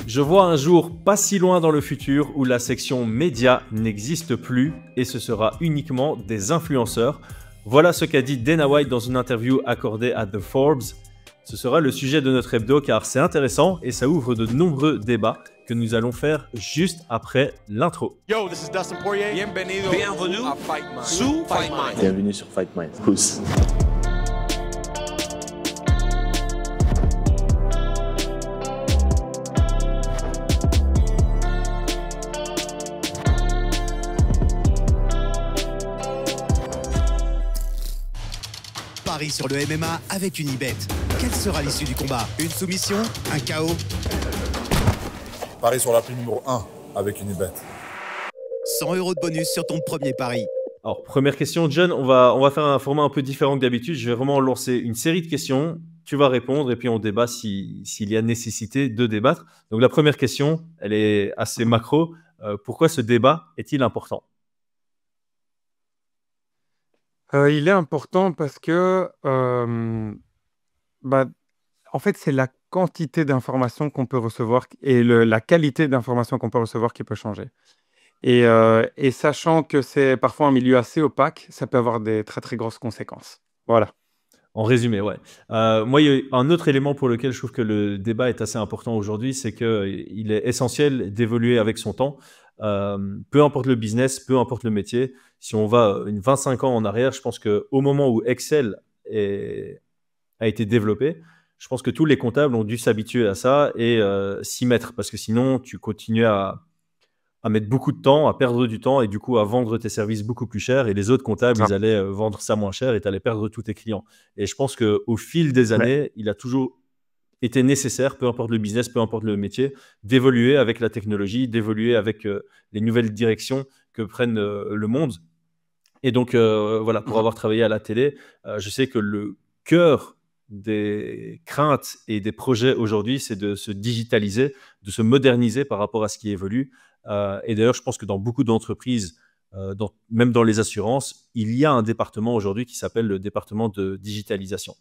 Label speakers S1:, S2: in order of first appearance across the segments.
S1: Je vois un jour pas si loin dans le futur où la section médias n'existe plus et ce sera uniquement des influenceurs. Voilà ce qu'a dit Dana White dans une interview accordée à The Forbes. Ce sera le sujet de notre hebdo car c'est intéressant et ça ouvre de nombreux débats que nous allons faire juste après l'intro.
S2: Yo, this is Dustin Poirier.
S3: Bienvenue
S2: à Fight Mind.
S3: sous Fight Mind.
S4: Bienvenue sur Fight Mind. Pousse.
S5: Paris sur le MMA avec Unibet. Quelle sera l'issue du combat? Une soumission? Un KO?
S6: Paris sur l'appli numéro 1 avec Unibet.
S5: 100 € de bonus sur ton premier pari.
S1: Alors, première question, John, on va faire un format un peu différent que d'habitude. Je vais vraiment lancer une série de questions. Tu vas répondre et puis on débat s'il y a nécessité de débattre. Donc, la première question, elle est assez macro. Pourquoi ce débat est-il important?
S7: Il est important parce que, en fait, c'est la quantité d'informations qu'on peut recevoir et la qualité d'informations qu'on peut recevoir qui peut changer. Et sachant que c'est parfois un milieu assez opaque, ça peut avoir des très très grosses conséquences. Voilà.
S1: En résumé, ouais. Moi, il y a un autre élément pour lequel je trouve que le débat est assez important aujourd'hui, c'est qu'il est essentiel d'évoluer avec son temps. Peu importe le business, peu importe le métier. Si on va 25 ans en arrière, je pense qu'au moment où Excel a été développé, je pense que tous les comptables ont dû s'habituer à ça et s'y mettre parce que sinon, tu continues à mettre beaucoup de temps, à perdre du temps et du coup à vendre tes services beaucoup plus cher et les autres comptables, ils allaient vendre ça moins cher et tu allais perdre tous tes clients. Et je pense qu'au fil des années, il a toujours été nécessaire, peu importe le business, peu importe le métier, d'évoluer avec la technologie, d'évoluer avec les nouvelles directions que prennent le monde. Et donc, voilà, pour avoir travaillé à la télé, je sais que le cœur des craintes et des projets aujourd'hui, c'est de se digitaliser, de se moderniser par rapport à ce qui évolue. Et d'ailleurs, je pense que dans beaucoup d'entreprises, même dans les assurances, il y a un département aujourd'hui qui s'appelle le département de digitalisation.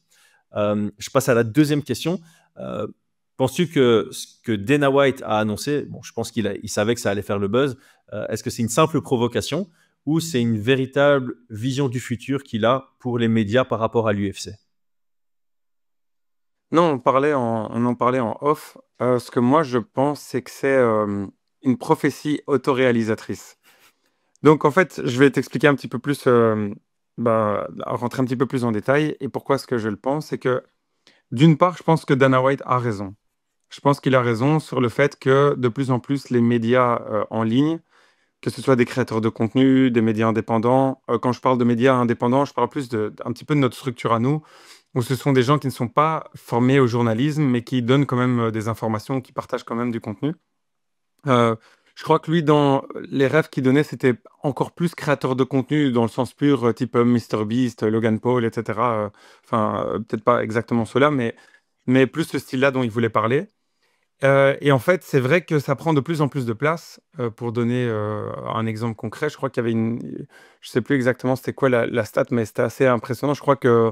S1: Je passe à la deuxième question. Penses-tu que ce que Dana White a annoncé, bon, je pense qu'il savait que ça allait faire le buzz, est-ce que c'est une simple provocation ou c'est une véritable vision du futur qu'il a pour les médias par rapport à l'UFC?
S7: Non, on en parlait en off. Ce que moi je pense, c'est que c'est une prophétie autoréalisatrice. Donc en fait, je vais t'expliquer un petit peu plus, rentrer un petit peu plus en détail. Et pourquoi est-ce que je le pense? C'est que d'une part, je pense que Dana White a raison. Je pense qu'il a raison sur le fait que de plus en plus les médias en ligne, que ce soit des créateurs de contenu, des médias indépendants, quand je parle de médias indépendants, je parle plus un petit peu de notre structure à nous, où ce sont des gens qui ne sont pas formés au journalisme, mais qui donnent quand même des informations, qui partagent quand même du contenu. Je crois que lui, dans les rêves qu'il donnait, c'était encore plus créateur de contenu dans le sens pur, type MrBeast, Logan Paul, etc. Peut-être pas exactement cela, mais plus ce style-là dont il voulait parler. Et en fait, c'est vrai que ça prend de plus en plus de place. Pour donner un exemple concret, je crois qu'il y avait je sais plus exactement c'était quoi la stat, mais c'était assez impressionnant. Je crois que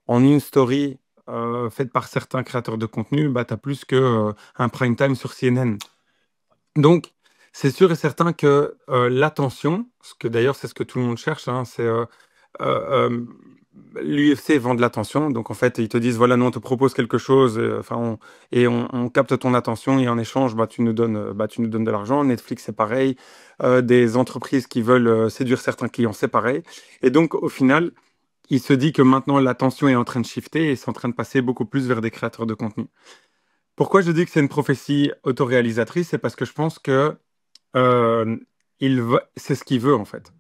S7: en une story faite par certains créateurs de contenu, tu as plus que un prime time sur CNN. Donc, c'est sûr et certain que l'attention, ce que d'ailleurs c'est ce que tout le monde cherche, hein, c'est l'UFC vend de l'attention. Donc en fait, ils te disent voilà, nous on te propose quelque chose, on capte ton attention et en échange, tu nous donnes de l'argent. Netflix c'est pareil, des entreprises qui veulent séduire certains clients c'est pareil. Et donc au final, il se dit que maintenant l'attention est en train de shifter et c'est en train de passer beaucoup plus vers des créateurs de contenu. Pourquoi je dis que c'est une prophétie autoréalisatrice? C'est parce que je pense que c'est ce qu'il veut en fait.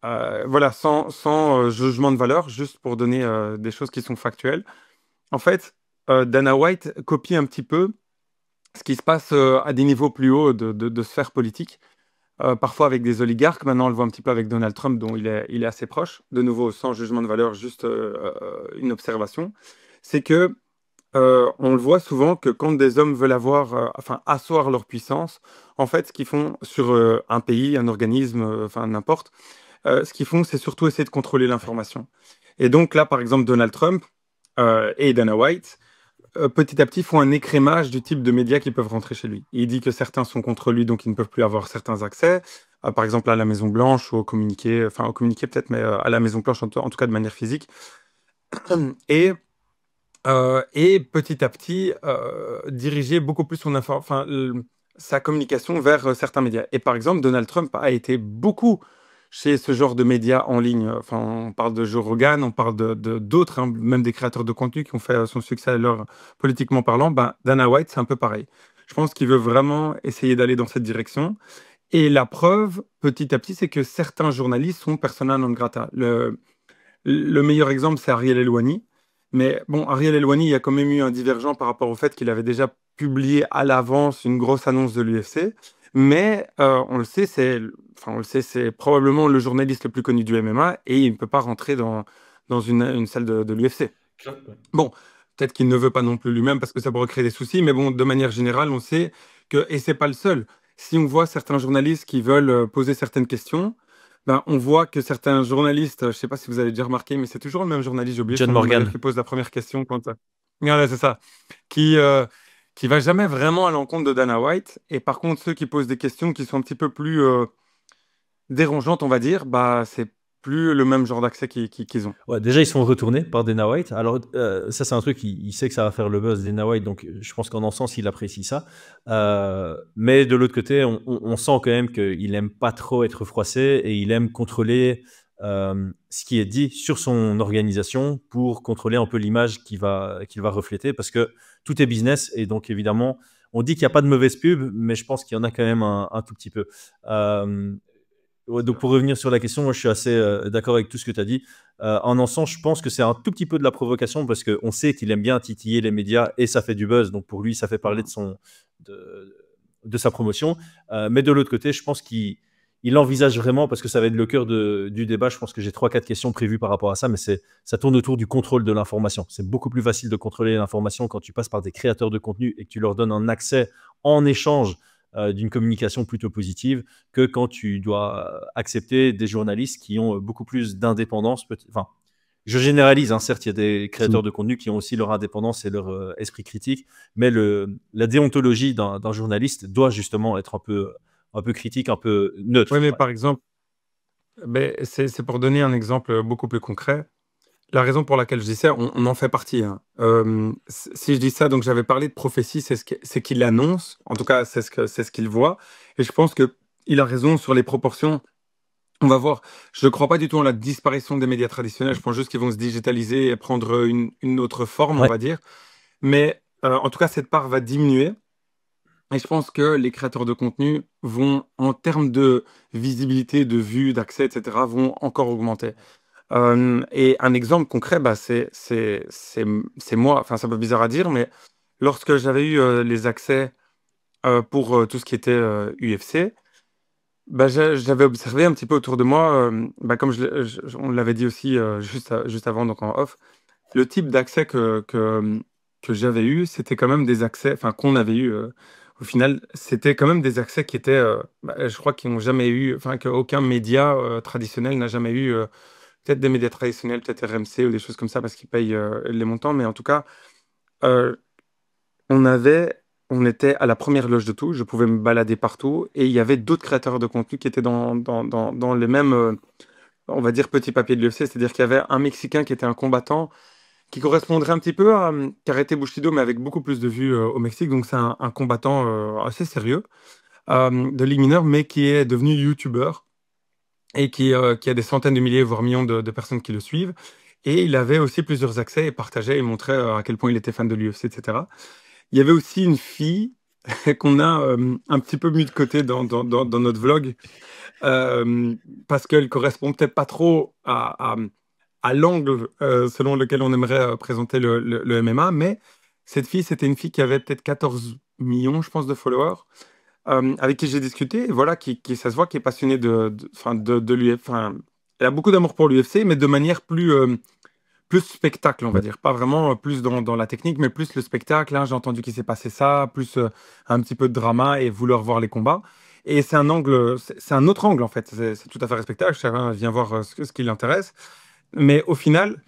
S7: Voilà, sans jugement de valeur, juste pour donner des choses qui sont factuelles. En fait, Dana White copie un petit peu ce qui se passe à des niveaux plus hauts de sphère politique, parfois avec des oligarques. Maintenant, on le voit un petit peu avec Donald Trump, dont il est assez proche. De nouveau, sans jugement de valeur, juste une observation. C'est que on le voit souvent que quand des hommes veulent asseoir leur puissance, en fait, ce qu'ils font sur un pays, un organisme, n'importe, ce qu'ils font, c'est surtout essayer de contrôler l'information. Et donc là, par exemple, Donald Trump et Dana White, petit à petit, font un écrémage du type de médias qui peuvent rentrer chez lui. Il dit que certains sont contre lui, donc ils ne peuvent plus avoir certains accès, par exemple à la Maison-Blanche ou au communiqué, enfin au communiqué peut-être, mais à la Maison-Blanche en tout cas de manière physique. Et, et petit à petit, diriger beaucoup plus sa communication vers certains médias. Et par exemple, Donald Trump a été beaucoup chez ce genre de médias en ligne. Enfin, on parle de Joe Rogan, on parle d'autres, hein, même des créateurs de contenu qui ont fait son succès à l'heure politiquement parlant. Ben, Dana White, c'est un peu pareil. Je pense qu'il veut vraiment essayer d'aller dans cette direction. Et la preuve, petit à petit, c'est que certains journalistes sont persona non grata. Le meilleur exemple, c'est Ariel Helwani. Mais bon, Ariel Helwani, il y a quand même eu un divergent par rapport au fait qu'il avait déjà publié à l'avance une grosse annonce de l'UFC. Mais on le sait, c'est probablement le journaliste le plus connu du MMA et il ne peut pas rentrer dans une salle de l'UFC. Bon, peut-être qu'il ne veut pas non plus lui-même parce que ça pourrait créer des soucis, mais bon, de manière générale, on sait que, et c'est pas le seul, si on voit certains journalistes qui veulent poser certaines questions, ben, on voit que certains journalistes, je ne sais pas si vous avez déjà remarqué, mais c'est toujours le même journaliste, j'ai oublié
S1: John
S7: son nom,
S1: Morgan.
S7: qui pose la première question quand... Voilà, c'est ça. Qui, qui va jamais vraiment à l'encontre de Dana White. Et par contre, ceux qui posent des questions qui sont un petit peu plus dérangeantes, on va dire, bah, c'est plus le même genre d'accès qu'ils ont.
S1: Ouais, déjà, ils sont retournés par Dana White. Alors, ça, c'est un truc, il sait que ça va faire le buzz, Dana White, donc je pense qu'en sens, il apprécie ça. Mais de l'autre côté, on sent quand même qu'il aime pas trop être froissé et il aime contrôler ce qui est dit sur son organisation pour contrôler un peu l'image qu'il va refléter parce que tout est business et donc évidemment, on dit qu'il n'y a pas de mauvaise pub, mais je pense qu'il y en a quand même un tout petit peu. Ouais, donc pour revenir sur la question, moi je suis assez d'accord avec tout ce que tu as dit. En un sens, je pense que c'est un tout petit peu de la provocation parce qu'on sait qu'il aime bien titiller les médias et ça fait du buzz. Donc pour lui, ça fait parler de sa promotion. Mais de l'autre côté, je pense qu'il envisage vraiment, parce que ça va être le cœur du débat, je pense que j'ai 3-4 questions prévues par rapport à ça, mais ça tourne autour du contrôle de l'information. C'est beaucoup plus facile de contrôler l'information quand tu passes par des créateurs de contenu et que tu leur donnes un accès en échange d'une communication plutôt positive que quand tu dois accepter des journalistes qui ont beaucoup plus d'indépendance. Enfin, je généralise, hein, certes, il y a des créateurs de contenu qui ont aussi leur indépendance et leur esprit critique, mais la déontologie d'un journaliste doit justement être un peu critique, un peu neutre.
S7: Oui, mais par exemple, ben, c'est pour donner un exemple beaucoup plus concret. La raison pour laquelle je dis ça, on en fait partie, hein. Si je dis ça, donc j'avais parlé de prophétie, c'est qu'il l'annonce, en tout cas c'est ce qu'il voit, et je pense qu'il a raison sur les proportions. On va voir, je ne crois pas du tout en la disparition des médias traditionnels, je pense juste qu'ils vont se digitaliser et prendre une autre forme, on
S1: Ouais.
S7: va dire. Mais en tout cas, cette part va diminuer, et je pense que les créateurs de contenu vont, en termes de visibilité, de vues, d'accès, etc., vont encore augmenter. Et un exemple concret, bah, c'est moi, enfin c'est un peu bizarre à dire, mais lorsque j'avais eu les accès pour tout ce qui était UFC, bah, j'avais observé un petit peu autour de moi, bah, comme on l'avait dit aussi juste avant, donc en off, le type d'accès que j'avais eu, c'était quand même des accès, enfin qu'on avait eu au final, c'était quand même des accès qui étaient, bah, je crois qu'ils n'ont jamais eu, enfin qu'aucun média traditionnel n'a jamais eu. Peut-être des médias traditionnels, peut-être RMC ou des choses comme ça parce qu'ils payent les montants, mais en tout cas, euh, on avait, on était à la première loge de tout, je pouvais me balader partout et il y avait d'autres créateurs de contenu qui étaient dans les mêmes, on va dire, petits papiers de l'UFC, c'est-à-dire qu'il y avait un Mexicain qui était un combattant qui correspondrait un petit peu à Karate Bushido, mais avec beaucoup plus de vues au Mexique, donc c'est un combattant assez sérieux de ligue mineure, mais qui est devenu YouTuber et qui a des centaines de milliers, voire millions de personnes qui le suivent. Et il avait aussi plusieurs accès et partageait et montrait à quel point il était fan de l'UFC, etc. Il y avait aussi une fille qu'on a un petit peu mis de côté dans notre vlog parce qu'elle correspond peut-être pas trop à l'angle selon lequel on aimerait présenter le MMA, mais cette fille, c'était une fille qui avait peut-être 14 millions, je pense, de followers avec qui j'ai discuté, et voilà, ça se voit, qui est passionnée de l'UFC. Enfin, elle a beaucoup d'amour pour l'UFC, mais de manière plus spectacle, on va dire. Pas vraiment plus dans la technique, mais plus le spectacle. Hein, j'ai entendu qu'il s'est passé ça, plus un petit peu de drama et vouloir voir les combats. Et c'est un angle, c'est un autre angle, en fait. C'est tout à fait respectable. Chacun vient voir ce qui l'intéresse. Mais au final,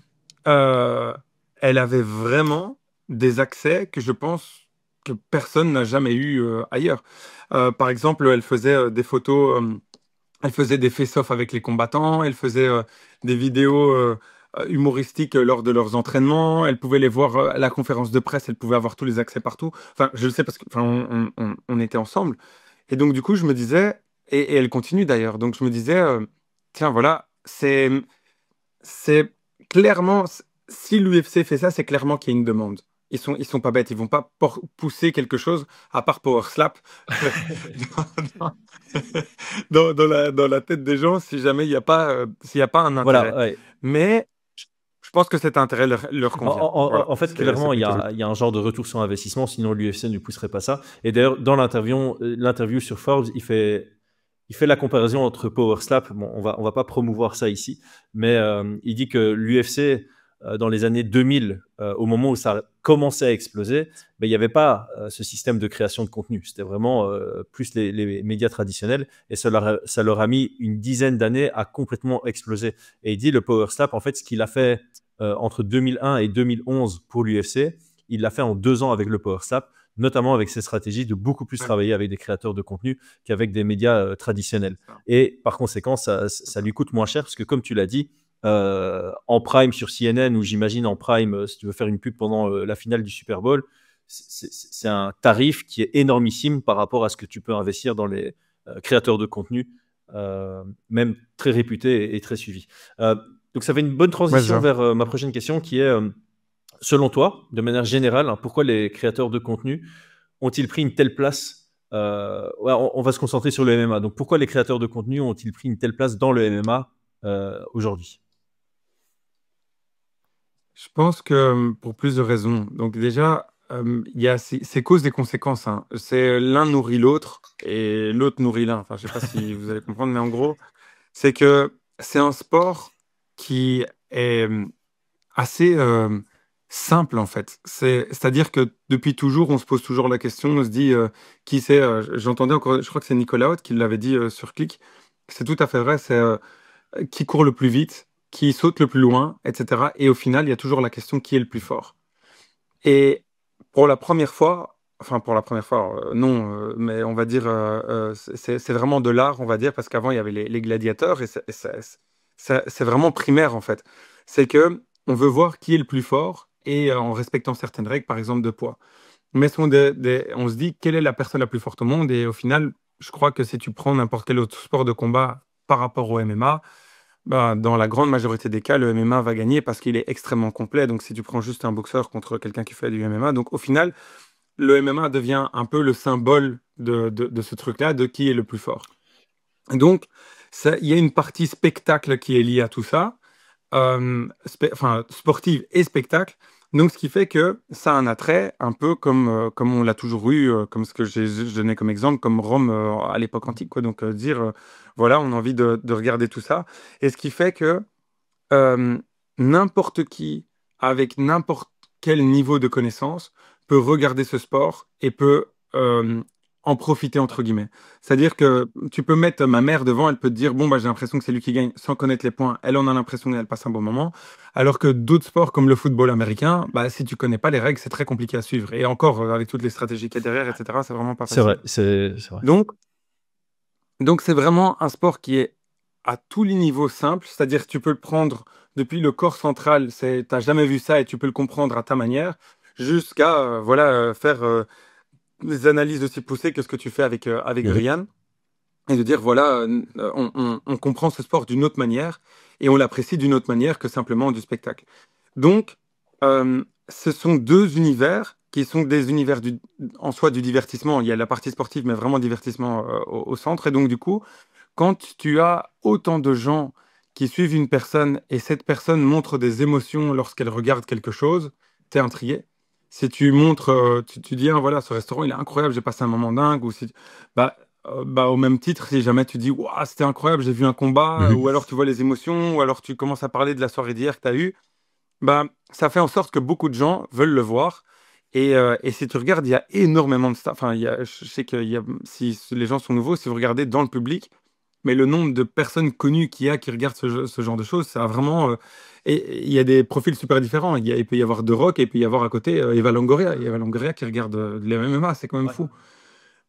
S7: elle avait vraiment des accès que je pense que personne n'a jamais eu ailleurs. Par exemple, elle faisait des photos, elle faisait des face-off avec les combattants, elle faisait des vidéos humoristiques lors de leurs entraînements, elle pouvait les voir à la conférence de presse, elle pouvait avoir tous les accès partout. Enfin, je le sais parce que enfin, on était ensemble. Et donc, du coup, je me disais, et elle continue d'ailleurs, donc je me disais, tiens, voilà, c'est clairement, si l'UFC fait ça, c'est clairement qu'il y a une demande. Ils sont pas bêtes, ils vont pas pousser quelque chose à part Power Slap dans, dans la tête des gens si jamais il n'y a pas, s'il y a pas un
S1: Voilà,
S7: intérêt.
S1: ouais.
S7: Mais je pense que cet intérêt leur
S1: En,
S7: convient.
S1: en-
S7: Voilà,
S1: en fait,
S7: c'est
S1: clairement,
S7: plutôt.
S1: il y a un genre de retour sur investissement, sinon l'UFC ne pousserait pas ça. Et d'ailleurs, dans l'interview sur Forbes, il fait la comparaison entre Power Slap. Bon, on va pas promouvoir ça ici, mais il dit que l'UFC, dans les années 2000, au moment où ça commençait à exploser, ben, il n'y avait pas ce système de création de contenu. C'était vraiment plus les médias traditionnels, et ça leur a mis une dizaine d'années à complètement exploser. Et il dit le Power Slap, en fait, ce qu'il a fait entre 2001 et 2011 pour l'UFC, il l'a fait en 2 ans avec le Power Slap, notamment avec ses stratégies de beaucoup plus
S7: Ouais,
S1: travailler avec des créateurs de contenu qu'avec des médias traditionnels.
S7: c'est ça.
S1: Et par conséquent, ça lui coûte moins cher parce que, comme tu l'as dit, en prime sur CNN, ou j'imagine en prime, si tu veux faire une pub pendant la finale du Super Bowl, c'est un tarif qui est énormissime par rapport à ce que tu peux investir dans les créateurs de contenu, même très réputés et très suivis. Donc ça fait une bonne
S7: Ouais,
S1: transition
S7: ça.
S1: vers ma prochaine question qui est, selon toi, de manière générale, hein, pourquoi les créateurs de contenu ont-ils pris une telle place ouais, on va se concentrer sur le MMA. Donc pourquoi les créateurs de contenu ont-ils pris une telle place dans le MMA aujourd'hui?
S7: Je pense que pour plus de raisons. Donc déjà, il y a c'est cause des conséquences, hein. C'est l'un nourrit l'autre et l'autre nourrit l'un. Enfin, je sais pas si vous allez comprendre, mais en gros, c'est que c'est un sport qui est assez simple en fait. C'est-à-dire que depuis toujours, on se pose toujours la question, on se dit qui c'est. J'entendais encore, je crois que c'est Nicolas Haute qui l'avait dit sur Click. C'est tout à fait vrai. C'est qui court le plus vite, qui saute le plus loin, etc. Et au final, il y a toujours la question qui est le plus fort. Et pour la première fois, enfin pour la première fois, non, mais on va dire, c'est vraiment de l'art, on va dire, parce qu'avant il y avait les gladiateurs et c'est vraiment primaire en fait. C'est que on veut voir qui est le plus fort et en respectant certaines règles, par exemple de poids. Mais on se dit quelle est la personne la plus forte au monde et au final, je crois que si tu prends n'importe quel autre sport de combat par rapport au MMA, bah, dans la grande majorité des cas, le MMA va gagner parce qu'il est extrêmement complet. Donc, si tu prends juste un boxeur contre quelqu'un qui fait du MMA, donc au final, le MMA devient un peu le symbole de ce truc-là, de qui est le plus fort. Donc, il y a une partie spectacle qui est liée à tout ça, enfin, sportive et spectacle. Donc, ce qui fait que ça a un attrait, un peu comme on l'a toujours eu, comme ce que je donnais comme exemple, comme Rome à l'époque antique, quoi. Donc, dire, voilà, on a envie de regarder tout ça. Et ce qui fait que euh, n'importe qui, avec n'importe quel niveau de connaissance, peut regarder ce sport et peut en profiter, entre guillemets. C'est-à-dire que tu peux mettre ma mère devant, elle peut te dire, bon, bah, j'ai l'impression que c'est lui qui gagne sans connaître les points. Elle en a l'impression et elle passe un bon moment. Alors que d'autres sports comme le football américain, bah, si tu connais pas les règles, c'est très compliqué à suivre. Et encore, avec toutes les stratégies qu'il y a derrière, etc., c'est vraiment pas
S1: C'est vrai,
S7: facile.
S1: c'est vrai.
S7: Donc, donc c'est vraiment un sport qui est à tous les niveaux simple, c'est-à-dire que tu peux le prendre depuis le corps central, t'as jamais vu ça et tu peux le comprendre à ta manière, jusqu'à voilà faire des analyses aussi poussées que ce que tu fais avec
S1: Oui.
S7: Brian et de dire voilà on comprend ce sport d'une autre manière et on l'apprécie d'une autre manière que simplement du spectacle. Donc ce sont deux univers qui sont des univers en soi du divertissement. Il y a la partie sportive, mais vraiment divertissement au centre. Et donc, du coup, quand tu as autant de gens qui suivent une personne et cette personne montre des émotions lorsqu'elle regarde quelque chose, t'es intrigué. Si tu montres, tu dis, ah, voilà, ce restaurant, il est incroyable, j'ai passé un moment dingue, ou si, bah, au même titre, si jamais tu dis, waouh, c'était incroyable, j'ai vu un combat, ou
S1: Mhm.
S7: alors tu vois les émotions, ou alors tu commences à parler de la soirée d'hier que tu as eue, bah, ça fait en sorte que beaucoup de gens veulent le voir. Et si tu regardes, il y a énormément de staff. Enfin, je sais que si les gens sont nouveaux, si vous regardez dans le public, mais le nombre de personnes connues qui regardent ce genre de choses, ça a vraiment. Et il y a des profils super différents. Il peut y avoir The Rock et il peut y avoir à côté Eva Longoria. Eva Longoria qui regarde les MMA, c'est quand même
S1: Ouais.
S7: fou.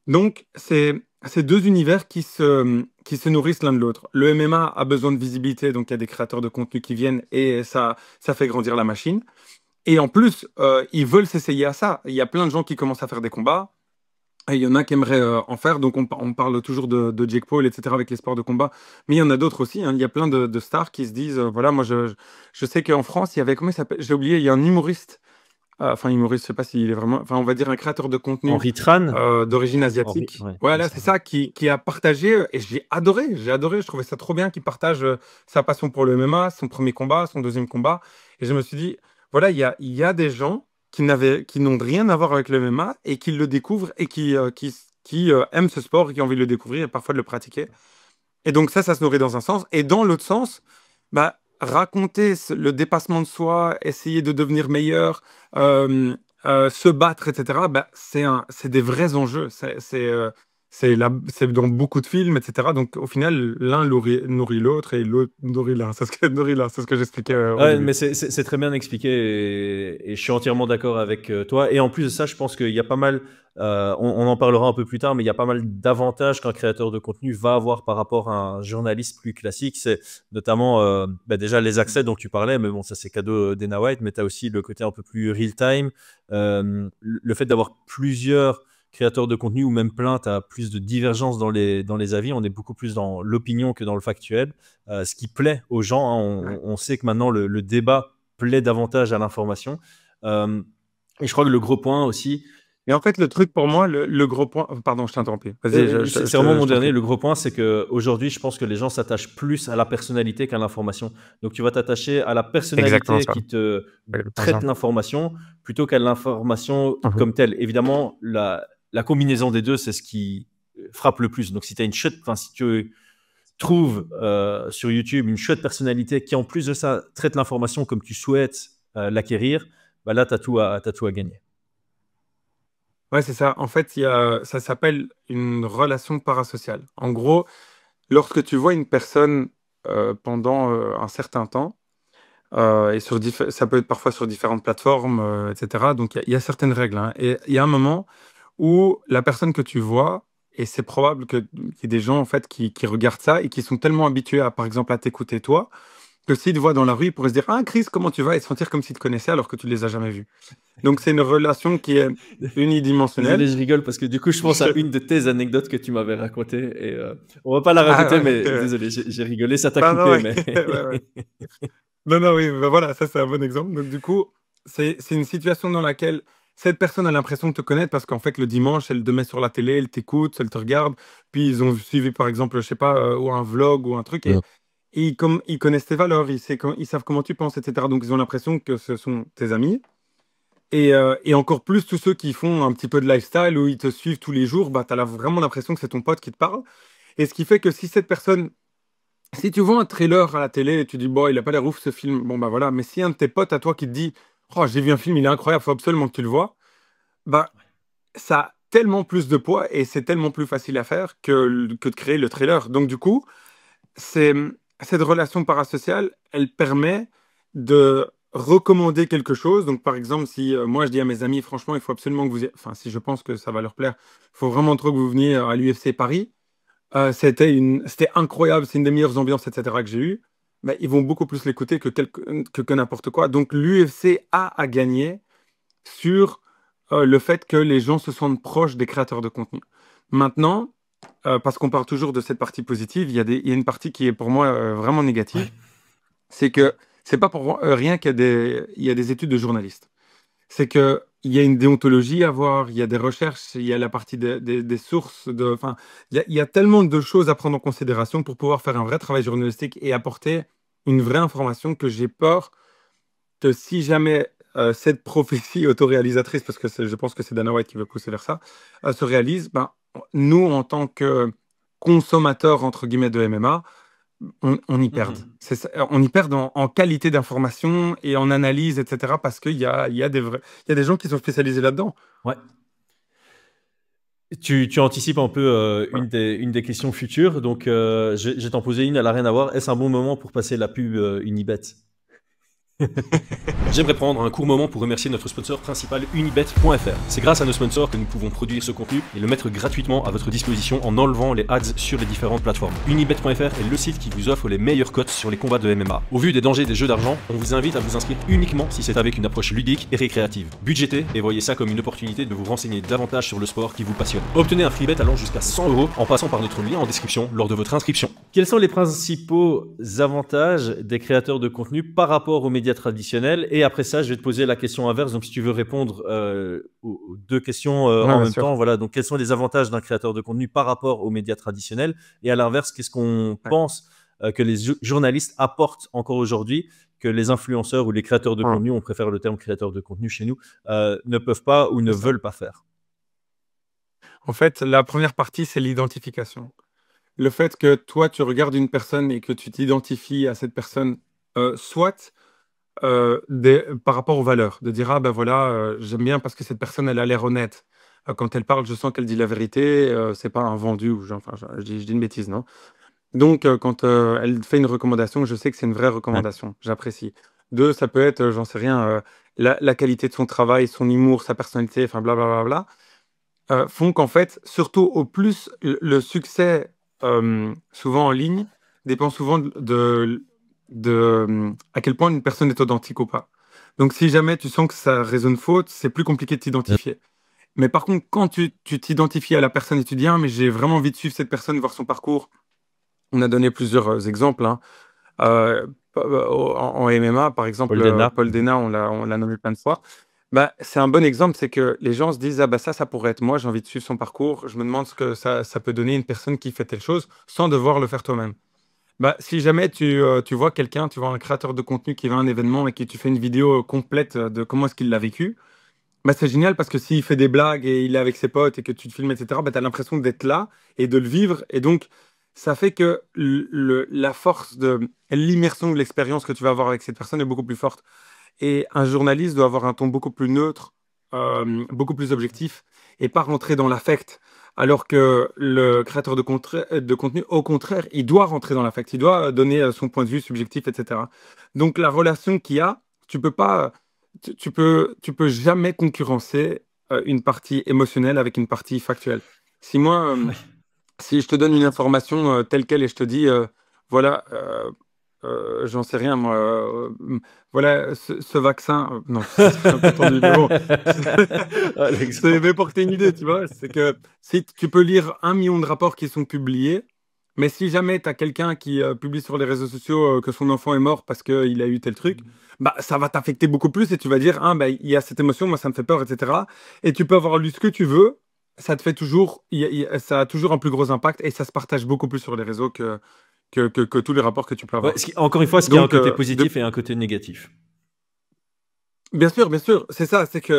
S7: Donc, c'est deux univers qui se nourrissent l'un de l'autre. Le MMA a besoin de visibilité, donc il y a des créateurs de contenu qui viennent et ça fait grandir la machine. Et en plus, ils veulent s'essayer à ça. Il y a plein de gens qui commencent à faire des combats. Et il y en a qui aimeraient en faire. Donc, on parle toujours de Jake Paul, etc., avec les sports de combat. Mais il y en a d'autres aussi, hein. Il y a plein de stars qui se disent, voilà, moi, je sais qu'en France, il y avait, comment il s'appelle? J'ai oublié, il y a un humoriste. Enfin, humoriste, je sais pas s'il est vraiment. Enfin, on va dire un créateur de contenu
S1: Henri Tran.
S7: d'origine asiatique.
S1: Ouais,
S7: Voilà,
S1: c'est
S7: c'est
S1: ça.
S7: ça, qui a partagé, et j'ai adoré, je trouvais ça trop bien qu'il partage sa passion pour le MMA, son premier combat, son deuxième combat, et je me suis dit, voilà, il y a des gens qui n'ont rien à voir avec le MMA, et qui le découvrent, et qui aiment ce sport, et qui ont envie de le découvrir, et parfois de le pratiquer. Et donc ça se nourrit dans un sens, et dans l'autre sens, bah, raconter le dépassement de soi, essayer de devenir meilleur, euh, se battre, etc., bah, c'est des vrais enjeux. C'est dans beaucoup de films, etc. Donc au final, l'un nourrit l'autre et l'autre nourrit l'un. C'est ce que j'expliquais au
S1: Ouais,
S7: début.
S1: mais c'est très bien expliqué et je suis entièrement d'accord avec toi. Et en plus de ça, je pense qu'il y a pas mal, on en parlera un peu plus tard, mais il y a pas mal d'avantages qu'un créateur de contenu va avoir par rapport à un journaliste plus classique. C'est notamment bah déjà les accès dont tu parlais, mais bon, ça c'est cadeau Dana White, mais tu as aussi le côté un peu plus real-time. Le fait d'avoir plusieurs créateurs de contenu ou même plein, tu as plus de divergence dans les avis. On est beaucoup plus dans l'opinion que dans le factuel. Ce qui plaît aux gens, hein.
S7: Ouais.
S1: On sait que maintenant le débat plaît davantage à l'information. Euh, et je crois que le gros point aussi,
S7: Et en fait, le truc pour moi, le gros point. Pardon, je t'ai interrompu. Vas-y,
S1: c'est vraiment mon
S7: je t'en
S1: dernier,
S7: prie.
S1: le gros point, c'est qu'aujourd'hui, je pense que les gens s'attachent plus à la personnalité qu'à l'information. Donc tu vas t'attacher à la
S7: Exactement
S1: personnalité
S7: ça.
S1: qui te
S7: Ouais, le
S1: traite
S7: point.
S1: l'information plutôt qu'à l'information
S7: Mhm.
S1: comme telle. Évidemment, la combinaison des deux, c'est ce qui frappe le plus. Donc si tu as une chute, enfin si tu trouve sur YouTube une chouette personnalité qui, en plus de ça, traite l'information comme tu souhaites l'acquérir, bah là, tu as, t'as tout à gagner.
S7: Ouais, c'est ça. En fait, ça s'appelle une relation parasociale. En gros, lorsque tu vois une personne pendant un certain temps, et ça peut être parfois sur différentes plateformes, etc. Donc il y a certaines règles, hein. Et il y a un moment où la personne que tu vois, et c'est probable qu'il y ait des gens en fait qui regardent ça et qui sont tellement habitués à, par exemple, à t'écouter toi, que s'ils te voient dans la rue, ils pourraient se dire, ah Chris, comment tu vas? Et se sentir comme s'ils te connaissaient alors que tu ne les as jamais vus. Donc c'est une relation qui est
S1: Désolé,
S7: unidimensionnelle.
S1: je rigole parce que du coup, je pense à
S7: Je-
S1: une de tes anecdotes que tu m'avais racontée. Et on va pas la
S7: Ah
S1: raconter,
S7: ouais,
S1: mais désolé, j'ai rigolé, ça t'a
S7: non, non,
S1: coupé.
S7: ouais.
S1: Mais
S7: Ouais, ouais. Non, non, oui, bah voilà, ça c'est un bon exemple. Donc du coup, c'est une situation dans laquelle cette personne a l'impression de te connaître parce qu'en fait le dimanche, elle te met sur la télé, elle t'écoute, elle te regarde, puis ils ont suivi par exemple, je sais pas, ou un vlog ou un truc, et comme ils connaissent tes valeurs, ils savent comment tu penses, etc. Donc ils ont l'impression que ce sont tes amis. Et encore plus tous ceux qui font un petit peu de lifestyle où ils te suivent tous les jours, bah, tu as vraiment l'impression que c'est ton pote qui te parle. Et ce qui fait que si cette personne si tu vois un trailer à la télé et tu dis, bon, il a pas l'air ouf ce film, bon, bah voilà. Mais si un de tes potes à toi qui te dit, oh, j'ai vu un film, il est incroyable, faut absolument que tu le vois, bah, ça a tellement plus de poids et c'est tellement plus facile à faire que de créer le trailer. Donc, du coup, c'est, cette relation parasociale, elle permet de recommander quelque chose. Donc, par exemple, si moi je dis à mes amis, franchement, il faut absolument que enfin, si je pense que ça va leur plaire, il faut vraiment trop que vous veniez à l'UFC Paris. C'était incroyable, c'est une des meilleures ambiances, etc. que j'ai eues. Mais ils vont beaucoup plus l'écouter que n'importe quoi. Donc l'UFC a à gagner sur le fait que les gens se sentent proches des créateurs de contenu. Maintenant, parce qu'on parle toujours de cette partie positive, il y a une partie qui est pour moi vraiment
S1: ouais,
S7: négative. C'est que c'est pas pour rien il y a des études de journalistes. C'est que il y a une déontologie à voir, il y a des recherches, il y a la partie des sources, enfin, il y a tellement de choses à prendre en considération pour pouvoir faire un vrai travail journalistique et apporter une vraie information que j'ai peur que si jamais cette prophétie autoréalisatrice, parce que je pense que c'est Dana White qui veut pousser vers ça, se réalise, ben, nous, en tant que consommateurs, entre guillemets, de MMA, on y perd.
S1: mhm.
S7: On y perd en qualité d'information et en analyse, etc. Parce qu'il y a des gens qui sont spécialisés là-dedans.
S1: Ouais. Tu anticipes un peu une des questions futures. Donc, je vais t'en poser une, elle n'a rien à voir. Est-ce un bon moment pour passer la pub Unibet? J'aimerais prendre un court moment pour remercier notre sponsor principal Unibet.fr. C'est grâce à nos sponsors que nous pouvons produire ce contenu et le mettre gratuitement à votre disposition en enlevant les ads sur les différentes plateformes. Unibet.fr est le site qui vous offre les meilleures cotes sur les combats de MMA. Au vu des dangers des jeux d'argent, on vous invite à vous inscrire uniquement si c'est avec une approche ludique et récréative. Budgétez et voyez ça comme une opportunité de vous renseigner davantage sur le sport qui vous passionne. Obtenez un free bet allant jusqu'à 100 € en passant par notre lien en description lors de votre inscription. Quels sont les principaux avantages des créateurs de contenu par rapport aux médias traditionnels? Et après ça, je vais te poser la question inverse. Donc, si tu veux répondre aux deux questions
S7: Ouais,
S1: en
S7: bien
S1: même
S7: sûr.
S1: temps, voilà. Donc, quels sont les avantages d'un créateur de contenu par rapport aux médias traditionnels? Et à l'inverse, qu'est-ce qu'on
S7: Ouais.
S1: pense que les journalistes apportent encore aujourd'hui que les influenceurs ou les créateurs de
S7: Ouais,
S1: contenu, on préfère le terme créateur de contenu chez nous, ne peuvent pas ou ne
S7: c'est ça.
S1: veulent pas faire?
S7: En fait, la première partie, c'est l'identification. Le fait que toi, tu regardes une personne et que tu t'identifies à cette personne, soit par rapport aux valeurs, de dire, ah ben voilà, j'aime bien parce que cette personne, elle a l'air honnête. Quand elle parle, je sens qu'elle dit la vérité, c'est pas un vendu, ou enfin, je dis une bêtise, non? Donc, quand elle fait une recommandation, je sais que c'est une vraie
S1: Ouais.
S7: recommandation, j'apprécie. Deux, ça peut être, j'en sais rien, la qualité de son travail, son humour, sa personnalité, enfin blablabla, font qu'en fait, surtout au plus, le succès, souvent en ligne, dépend souvent à quel point une personne est authentique ou pas. Donc, si jamais tu sens que ça résonne faux, c'est plus compliqué de t'identifier. Mais par contre, quand tu t'identifies à la personne et tu dis, ah, mais j'ai vraiment envie de suivre cette personne, voir son parcours. On a donné plusieurs exemples, hein. Euh, en MMA, par exemple,
S1: Paul Denard.
S7: Paul Dena, on l'a nommé plein de fois. Bah, c'est un bon exemple, c'est que les gens se disent, ah bah ça pourrait être moi, j'ai envie de suivre son parcours, je me demande ce que ça peut donner une personne qui fait telle chose sans devoir le faire toi-même. Bah, si jamais tu vois quelqu'un, tu vois un créateur de contenu qui va à un événement et qui tu fais une vidéo complète de comment est-ce qu'il l'a vécu, bah, c'est génial parce que s'il fait des blagues et il est avec ses potes et que tu te filmes, etc., bah, tu as l'impression d'être là et de le vivre. Et donc, ça fait que la force de l'immersion de l'expérience que tu vas avoir avec cette personne est beaucoup plus forte. Et un journaliste doit avoir un ton beaucoup plus neutre, beaucoup plus objectif et pas rentrer dans l'affect. Alors que le créateur de contenu, au contraire, il doit rentrer dans l'affect, il doit donner son point de vue subjectif, etc. Donc la relation qu'il y a, tu peux pas, tu peux jamais concurrencer une partie émotionnelle avec une partie factuelle. Si moi,
S1: Ouais.
S7: si je te donne une information telle quelle et je te dis, voilà, j'en sais rien, moi, voilà, ce vaccin, non, c'est un peu tendu, mais bon,
S1: Ah,
S7: c'est
S1: l'exemple.
S7: mais pour que tu une idée, tu vois, c'est que si tu peux lire 1 million de rapports qui sont publiés, mais si jamais tu as quelqu'un qui publie sur les réseaux sociaux que son enfant est mort parce qu'il a eu tel truc, bah, ça va t'affecter beaucoup plus et tu vas dire, ah, bah, il y a cette émotion, moi ça me fait peur, etc. Et tu peux avoir lu ce que tu veux, ça te fait toujours, ça a toujours un plus gros impact et ça se partage beaucoup plus sur les réseaux que tous les rapports que tu peux
S1: Ouais,
S7: avoir.
S1: encore une fois, ce qui a un
S7: Donc,
S1: côté positif et un côté négatif.
S7: bien sûr, c'est ça, c'est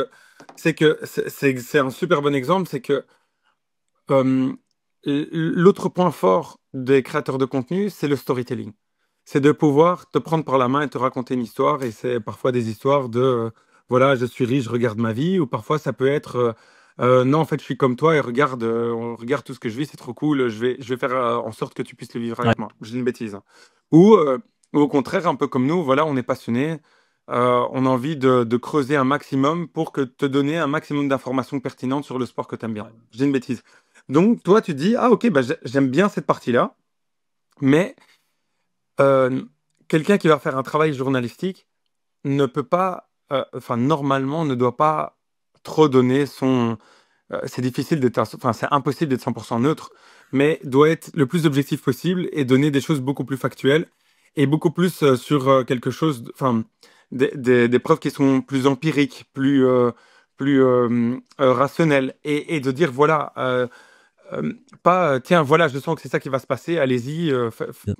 S7: un super bon exemple, c'est que euh, l'autre point fort des créateurs de contenu, c'est le storytelling. C'est de pouvoir te prendre par la main et te raconter une histoire. Et c'est parfois des histoires de, voilà, je suis riche, regarde ma vie. Ou parfois, ça peut être, non, en fait, je suis comme toi et regarde, regarde tout ce que je vis, c'est trop cool. Je vais faire en sorte que tu puisses le vivre
S1: Ouais.
S7: avec moi. Je dis une bêtise, hein. Ou au contraire, un peu comme nous, voilà, on est passionné. On a envie de creuser un maximum pour te donner un maximum d'informations pertinentes sur le sport que tu aimes bien.
S1: Ouais.
S7: Je dis une bêtise. Donc, toi, tu dis, ah, ok, bah, j'aime bien cette partie-là, mais euh, quelqu'un qui va faire un travail journalistique ne peut pas, enfin, normalement, ne doit pas trop donner son. C'est difficile d'être, enfin, c'est impossible d'être 100% neutre, mais doit être le plus objectif possible et donner des choses beaucoup plus factuelles et beaucoup plus sur quelque chose, enfin, des preuves qui sont plus empiriques, plus rationnelles et de dire, voilà. Pas tiens, voilà, je sens que c'est ça qui va se passer, allez-y.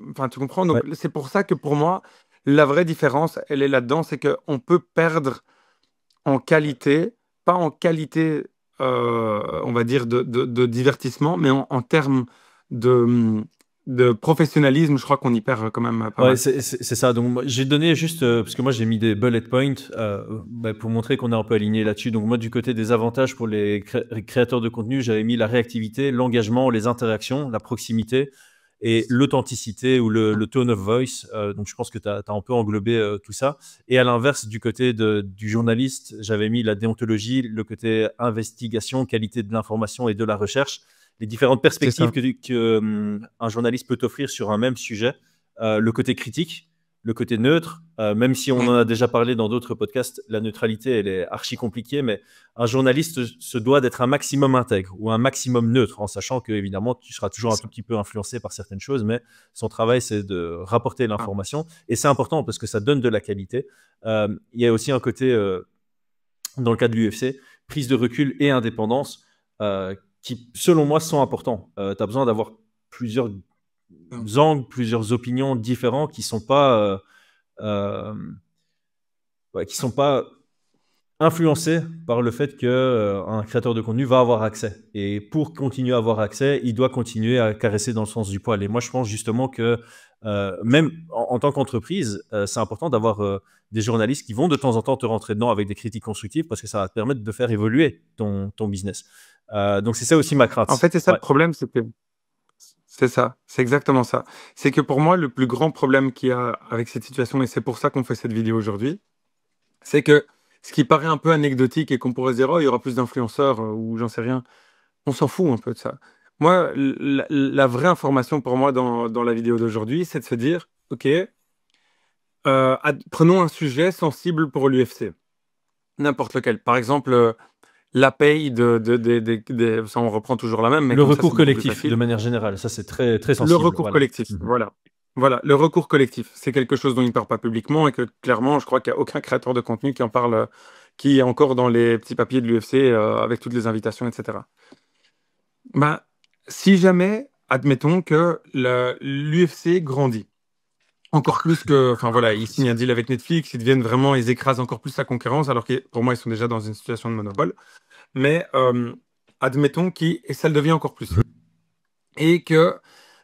S7: Enfin, tu comprends? Donc,
S1: Ouais.
S7: c'est pour ça que pour moi, la vraie différence, elle est là-dedans, c'est qu'on peut perdre en qualité, pas en qualité, on va dire, de divertissement, mais en termes de, de professionnalisme, je crois qu'on y perd quand même pas
S1: Ouais,
S7: mal.
S1: c'est ça. Donc, j'ai donné juste, parce que moi, j'ai mis des bullet points pour montrer qu'on est un peu aligné là-dessus. Donc, moi, du côté des avantages pour les créateurs de contenu, j'avais mis la réactivité, l'engagement, les interactions, la proximité et l'authenticité ou le tone of voice. Donc, je pense que tu as un peu englobé tout ça. Et à l'inverse, du côté du journaliste, j'avais mis la déontologie, le côté investigation, qualité de l'information et de la recherche, les différentes
S7: C'est
S1: perspectives
S7: ça.
S1: que un journaliste peut offrir sur un même sujet, le côté critique, le côté neutre, même si on en a déjà parlé dans d'autres podcasts, la neutralité, elle est archi compliquée, mais un journaliste se doit d'être un maximum intègre ou un maximum neutre, en sachant que, évidemment, tu seras toujours un tout petit peu influencé par certaines choses, mais son travail, c'est de rapporter
S7: Ah.
S1: l'information. Et c'est important parce que ça donne de la qualité. Il y a aussi un côté, dans le cas de l'UFC, prise de recul et indépendance, qui, selon moi, sont importants. Tu as besoin d'avoir plusieurs angles, plusieurs opinions différents qui sont pas qui sont pas influencés par le fait que un créateur de contenu va avoir accès. Et pour continuer à avoir accès, il doit continuer à caresser dans le sens du poil. Et moi, je pense justement que même en tant qu'entreprise, c'est important d'avoir des journalistes qui vont de temps en temps te rentrer dedans avec des critiques constructives parce que ça va te permettre de faire évoluer ton business. Donc, c'est ça aussi ma crainte.
S7: En fait, c'est ça le
S1: Ouais.
S7: problème, c'est que c'est ça, c'est exactement ça. C'est que pour moi, le plus grand problème qu'il y a avec cette situation, et c'est pour ça qu'on fait cette vidéo aujourd'hui, c'est que ce qui paraît un peu anecdotique et qu'on pourrait se dire, oh, il y aura plus d'influenceurs ou j'en sais rien, on s'en fout un peu de ça. Moi, la vraie information pour moi dans la vidéo d'aujourd'hui, c'est de se dire, OK, prenons un sujet sensible pour l'UFC, n'importe lequel. Par exemple, la paye ça, on reprend toujours la même, mais
S1: Le
S7: comme ça, c'est
S1: recours
S7: beaucoup plus
S1: collectif, de
S7: facile.
S1: manière générale, ça c'est très, très
S7: Le
S1: sensible.
S7: recours
S1: Voilà.
S7: collectif, voilà. Voilà, le recours collectif, c'est quelque chose dont il ne parle pas publiquement et que clairement, je crois qu'il n'y a aucun créateur de contenu qui en parle, qui est encore dans les petits papiers de l'UFC avec toutes les invitations, etc. Bah, si jamais, admettons que l'UFC grandit, encore plus que, enfin voilà, ils signent un deal avec Netflix, ils deviennent vraiment, ils écrasent encore plus la concurrence, alors que pour moi, ils sont déjà dans une situation de monopole. Mais admettons et ça le devient encore plus. Et que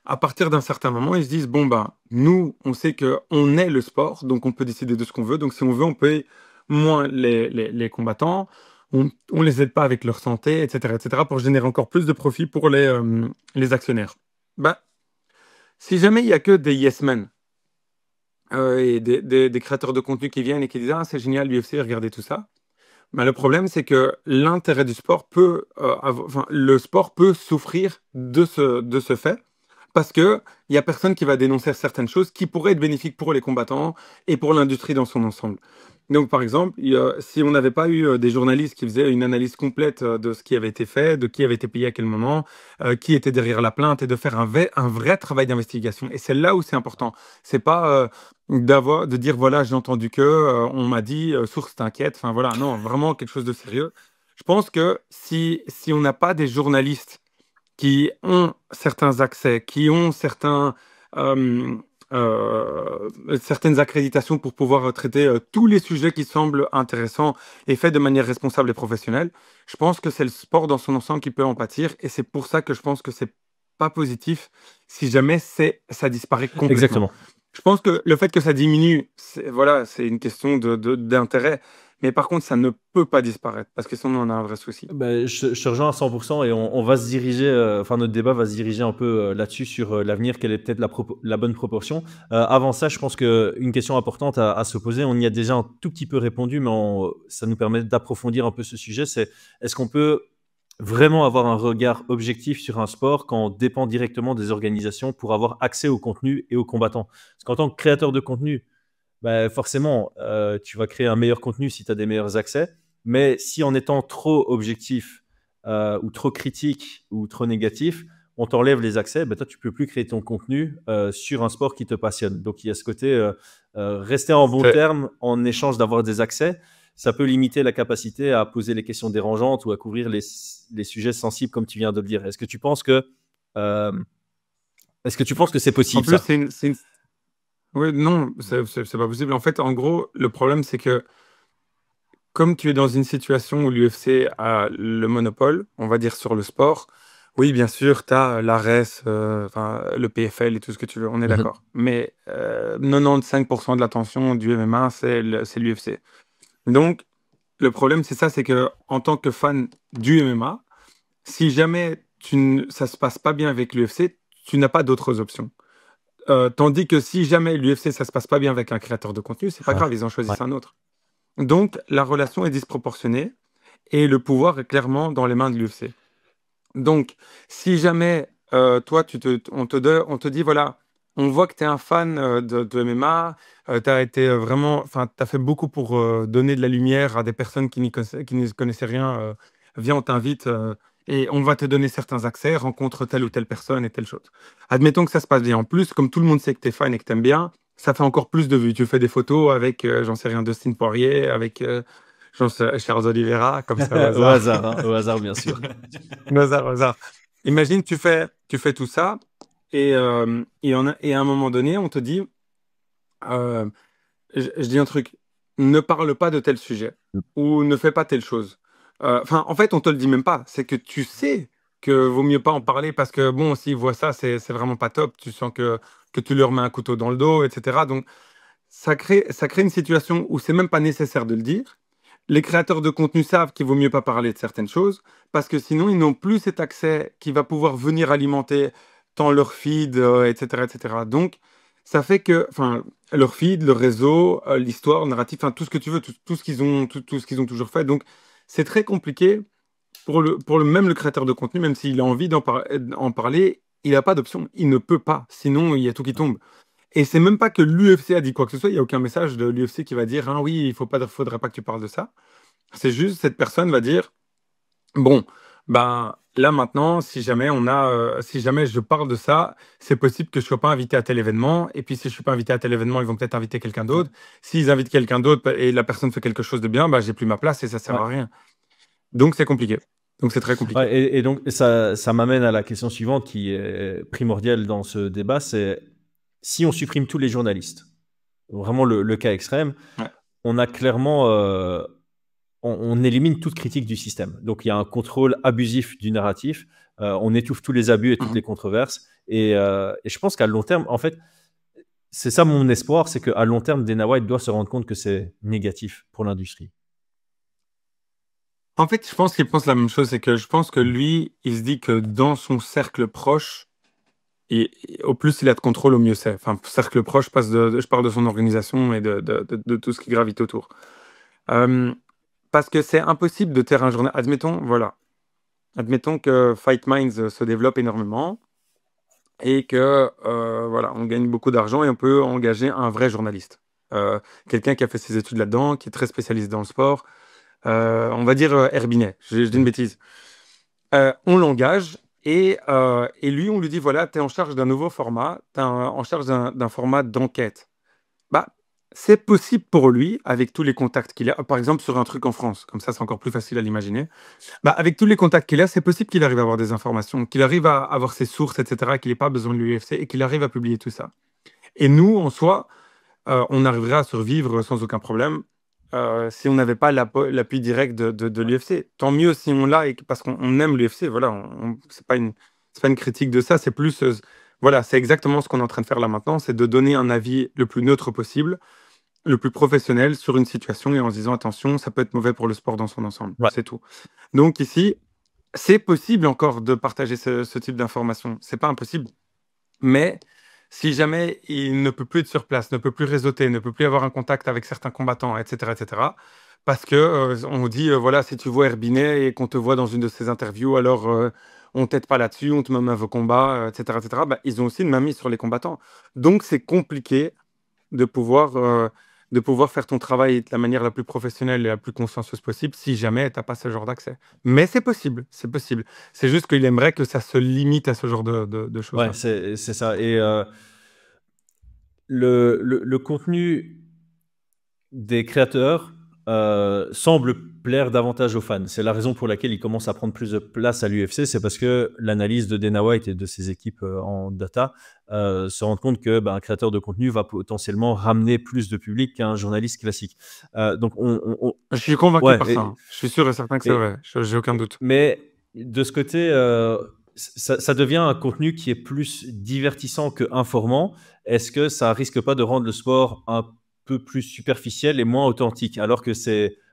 S7: à partir d'un certain moment, ils se disent, bon, ben, nous, on sait que on est le sport, donc on peut décider de ce qu'on veut. Donc si on veut, on paye moins les combattants, on les aide pas avec leur santé, etc., pour générer encore plus de profit pour les actionnaires. Bah, si jamais il y a que des yes men et des créateurs de contenu qui viennent et qui disent, ah, c'est génial, l'UFC, regardez tout ça. Bah, le problème, c'est que l'intérêt du sport le sport peut souffrir de ce fait. Parce que il y a personne qui va dénoncer certaines choses qui pourraient être bénéfiques pour les combattants et pour l'industrie dans son ensemble. Donc, par exemple, si on n'avait pas eu des journalistes qui faisaient une analyse complète de ce qui avait été fait, de qui avait été payé à quel moment, qui était derrière la plainte, et de faire un vrai travail d'investigation. Et c'est là où c'est important. C'est pas de dire voilà, j'ai entendu que, on m'a dit, source t'inquiète. Enfin voilà, non, vraiment quelque chose de sérieux. Je pense que si on n'a pas des journalistes qui ont certains accès, qui ont euh, certaines accréditations pour pouvoir traiter tous les sujets qui semblent intéressants et faits de manière responsable et professionnelle, je pense que c'est le sport dans son ensemble qui peut en pâtir et c'est pour ça que je pense que c'est pas positif si jamais ça disparaît complètement.
S1: Exactement.
S7: Je pense que le fait que ça diminue, voilà, c'est une question d'intérêt. Mais par contre, ça ne peut pas disparaître parce que sinon, on a un vrai souci.
S1: Ben, je te rejoins à 100% et on va se diriger, enfin notre débat va se diriger un peu là-dessus sur l'avenir, quelle est peut-être la bonne proportion. Avant ça, je pense qu'une question importante à se poser, on y a déjà un tout petit peu répondu, mais ça nous permet d'approfondir un peu ce sujet, c'est est-ce qu'on peut vraiment avoir un regard objectif sur un sport quand on dépend directement des organisations pour avoir accès au contenu et aux combattants? Parce qu'en tant que créateur de contenu, bah, forcément, tu vas créer un meilleur contenu si tu as des meilleurs accès. Mais si en étant trop objectif ou trop critique ou trop négatif, on t'enlève les accès, bah, toi, tu peux plus créer ton contenu sur un sport qui te passionne. Donc, il y a ce côté rester en bon terme en échange d'avoir des accès. Ça peut limiter la capacité à poser les questions dérangeantes ou à couvrir les sujets sensibles comme tu viens de le dire. Est-ce que tu penses que c'est possible,
S7: En plus,
S1: ça?
S7: Oui, non, c'est pas possible. En fait, en gros, le problème, c'est que comme tu es dans une situation où l'UFC a le monopole, on va dire sur le sport, Oui, bien sûr, tu as l'ARES, enfin, le PFL et tout ce que tu veux, on est
S1: Mhm.
S7: d'accord. Mais 95% de l'attention du MMA, c'est l'UFC. Donc, le problème, c'est ça, c'est que en tant que fan du MMA, si jamais ça se passe pas bien avec l'UFC, tu n'as pas d'autres options. Tandis que si jamais l'UFC, ça se passe pas bien avec un créateur de contenu, c'est pas grave, ils en
S1: Ouais.
S7: choisissent un autre. Donc, la relation est disproportionnée et le pouvoir est clairement dans les mains de l'UFC. Donc, si jamais toi, on te dit, voilà, on voit que tu es un fan de MMA, tu as été vraiment, enfin, tu as fait beaucoup pour donner de la lumière à des personnes qui n'y connaissaient rien. Viens, on t'invite et on va te donner certains accès, rencontre telle ou telle personne et telle chose. Admettons que ça se passe bien. En plus, comme tout le monde sait que tu es fan et que tu aimes bien, ça fait encore plus de vues. Tu fais des photos avec, j'en sais rien, Dustin Poirier, avec Charles Oliveira, comme ça au
S1: Au
S7: hasard.
S1: hasard, hein, au hasard, bien sûr.
S7: Au hasard. Imagine, tu fais tout ça et à un moment donné, on te dit, euh, je dis un truc, ne parle pas de tel sujet ou ne fais pas telle chose. Enfin, en fait, on te le dit même pas. C'est que tu sais que vaut mieux pas en parler parce que bon, s'ils voient ça, c'est vraiment pas top. Tu sens que tu leur mets un couteau dans le dos, etc. Donc, ça crée une situation où c'est même pas nécessaire de le dire. Les créateurs de contenu savent qu'il vaut mieux pas parler de certaines choses parce que sinon ils n'ont plus cet accès qui va pouvoir venir alimenter tant leur feed, etc., etc. Donc ça fait que, enfin, leur feed, leur réseau, l'histoire, le narratif, enfin tout ce que tu veux, tout ce qu'ils ont, tout ce qu'ils ont toujours fait. Donc c'est très compliqué pour même le créateur de contenu, même s'il a envie en parler, il n'a pas d'option, il ne peut pas. Sinon il y a tout qui tombe. Et c'est même pas que l'UFC a dit quoi que ce soit, il n'y a aucun message de l'UFC qui va dire, ah oui, faudrait pas que tu parles de ça. C'est juste, cette personne va dire, bon, ben là maintenant, si jamais je parle de ça, c'est possible que je sois pas invité à tel événement. Et puis si je suis pas invité à tel événement, ils vont peut-être inviter quelqu'un d'autre. S'ils invitent quelqu'un d'autre et la personne fait quelque chose de bien, ben j'ai plus ma place et ça sert
S1: Ouais.
S7: à rien. Donc c'est compliqué. Donc c'est très compliqué.
S1: Ouais, et donc, ça m'amène à la question suivante qui est primordiale dans ce débat, c'est si on supprime tous les journalistes, vraiment le cas extrême,
S7: Ouais.
S1: on a clairement, on élimine toute critique du système. Donc, il y a un contrôle abusif du narratif, on étouffe tous les abus et toutes
S7: Mhm.
S1: les controverses. Et je pense qu'à long terme, en fait, c'est ça mon espoir, c'est qu'à long terme, Dana White doit se rendre compte que c'est négatif pour l'industrie.
S7: En fait, je pense qu'il pense la même chose, c'est que je pense que lui, il se dit que dans son cercle proche, et au plus il a de contrôle, au mieux c'est. Enfin, cercle proche, je parle de son organisation et de tout ce qui gravite autour. Euh, Parce que c'est impossible de taire un journal. Admettons que Fight Minds se développe énormément et que voilà, on gagne beaucoup d'argent et on peut engager un vrai journaliste. Quelqu'un qui a fait ses études là-dedans, qui est très spécialisé dans le sport. On va dire Herbinet, je dis une bêtise. On l'engage et lui, on lui dit, voilà, tu es en charge d'un nouveau format, tu es en charge d'un format d'enquête. Bah, c'est possible pour lui, avec tous les contacts qu'il a, par exemple sur un truc en France, comme ça c'est encore plus facile à l'imaginer. Bah, avec tous les contacts qu'il a, c'est possible qu'il arrive à avoir des informations, qu'il arrive à avoir ses sources, etc., qu'il n'ait pas besoin de l'UFC et qu'il arrive à publier tout ça. Et nous, en soi, on arriverait à survivre sans aucun problème si on n'avait pas l'appui direct de l'UFC. Tant mieux si on l'a, parce qu'on aime l'UFC. Voilà, c'est pas une critique de ça, c'est plus, voilà, c'est exactement ce qu'on est en train de faire là maintenant, c'est de donner un avis le plus neutre possible, le plus professionnel sur une situation et en se disant attention, ça peut être mauvais pour le sport dans son ensemble.
S1: Ouais.
S7: C'est tout. Donc ici, c'est possible encore de partager ce type d'informations. C'est pas impossible. Mais si jamais il ne peut plus être sur place, ne peut plus réseauter, ne peut plus avoir un contact avec certains combattants, etc., parce que on dit voilà, si tu vois Herbinet et qu'on te voit dans une de ses interviews, alors on t'aide pas là-dessus, on te met à vos combats, etc., bah, ils ont aussi une main mise sur les combattants. Donc c'est compliqué de pouvoir, euh, de pouvoir faire ton travail de la manière la plus professionnelle et la plus consciencieuse possible si jamais tu n'as pas ce genre d'accès. Mais c'est possible, c'est possible. C'est juste qu'il aimerait que ça se limite à ce genre de choses-là.
S1: Ouais, c'est ça. Et le contenu des créateurs semble plaire davantage aux fans. C'est la raison pour laquelle il commence à prendre plus de place à l'UFC. C'est parce que l'analyse de Dana White et de ses équipes en data se rendent compte que un créateur de contenu va potentiellement ramener plus de public qu'un journaliste classique. Donc
S7: Je suis convaincu
S1: ouais,
S7: par ça. Hein. Je suis sûr et certain que c'est vrai. J'ai aucun doute.
S1: mais de ce côté, ça devient un contenu qui est plus divertissant que informant. Est-ce que ça risque pas de rendre le sport un peu plus superficiel et moins authentique? Alors que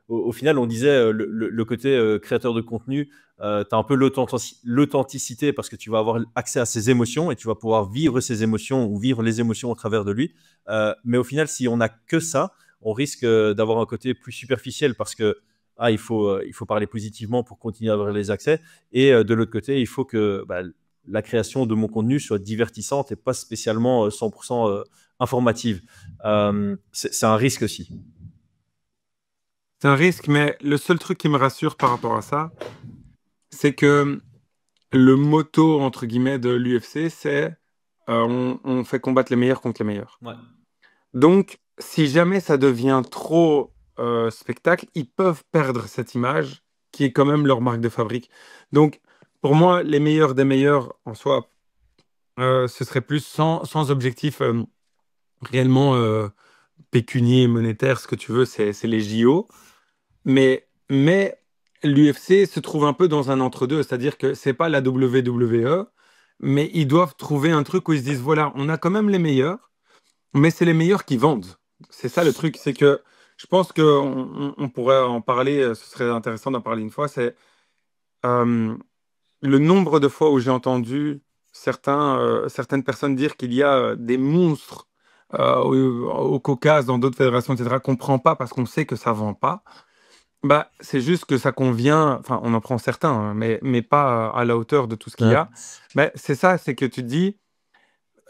S1: au final, on disait le côté créateur de contenu, tu as un peu l'authenticité parce que tu vas avoir accès à ses émotions et tu vas pouvoir vivre ses émotions ou vivre les émotions au travers de lui. Mais au final, si on n'a que ça, on risque d'avoir un côté plus superficiel parce que il faut parler positivement pour continuer à avoir les accès. Et de l'autre côté, il faut que la création de mon contenu soit divertissante et pas spécialement 100% informative. C'est un risque aussi.
S7: C'est un risque, mais le seul truc qui me rassure par rapport à ça, c'est que le motto, entre guillemets, de l'UFC, c'est on fait combattre les meilleurs contre les meilleurs.
S1: Ouais.
S7: Donc, si jamais ça devient trop spectacle, ils peuvent perdre cette image qui est quand même leur marque de fabrique. Donc, pour moi, les meilleurs des meilleurs, en soi, ce serait plus sans objectif réellement pécunier, monétaire, ce que tu veux, c'est les JO. Mais l'UFC se trouve un peu dans un entre-deux, c'est-à-dire que c'est pas la WWE, mais ils doivent trouver un truc où ils se disent, voilà, on a quand même les meilleurs, mais c'est les meilleurs qui vendent. C'est ça le truc, c'est que je pense qu'on pourrait en parler, ce serait intéressant d'en parler une fois, c'est euh, le nombre de fois où j'ai entendu certaines personnes dire qu'il y a des monstres au Caucase, dans d'autres fédérations, etc., qu'on ne prend pas parce qu'on sait que ça ne vend pas. Bah, c'est juste que ça convient, enfin, on en prend certains, hein, mais pas à la hauteur de tout ce qu'il y
S1: Ouais.
S7: a. Mais c'est ça, c'est que tu te dis,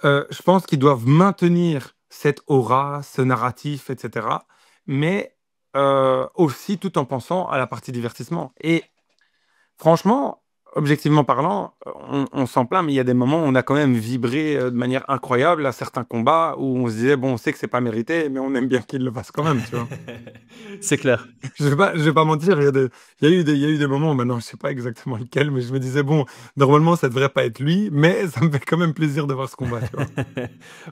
S7: je pense qu'ils doivent maintenir cette aura, ce narratif, etc. Mais aussi tout en pensant à la partie divertissement. Et franchement, objectivement parlant, on s'en plaint, mais il y a des moments où on a quand même vibré de manière incroyable à certains combats où on se disait, bon, on sait que c'est pas mérité, mais on aime bien qu'ils le fassent quand même, tu vois.
S1: C'est clair.
S7: Je vais pas mentir, il y a eu des moments, maintenant je sais pas exactement lequel, mais je me disais, bon, normalement ça devrait pas être lui, mais ça me fait quand même plaisir de voir ce combat, tu vois.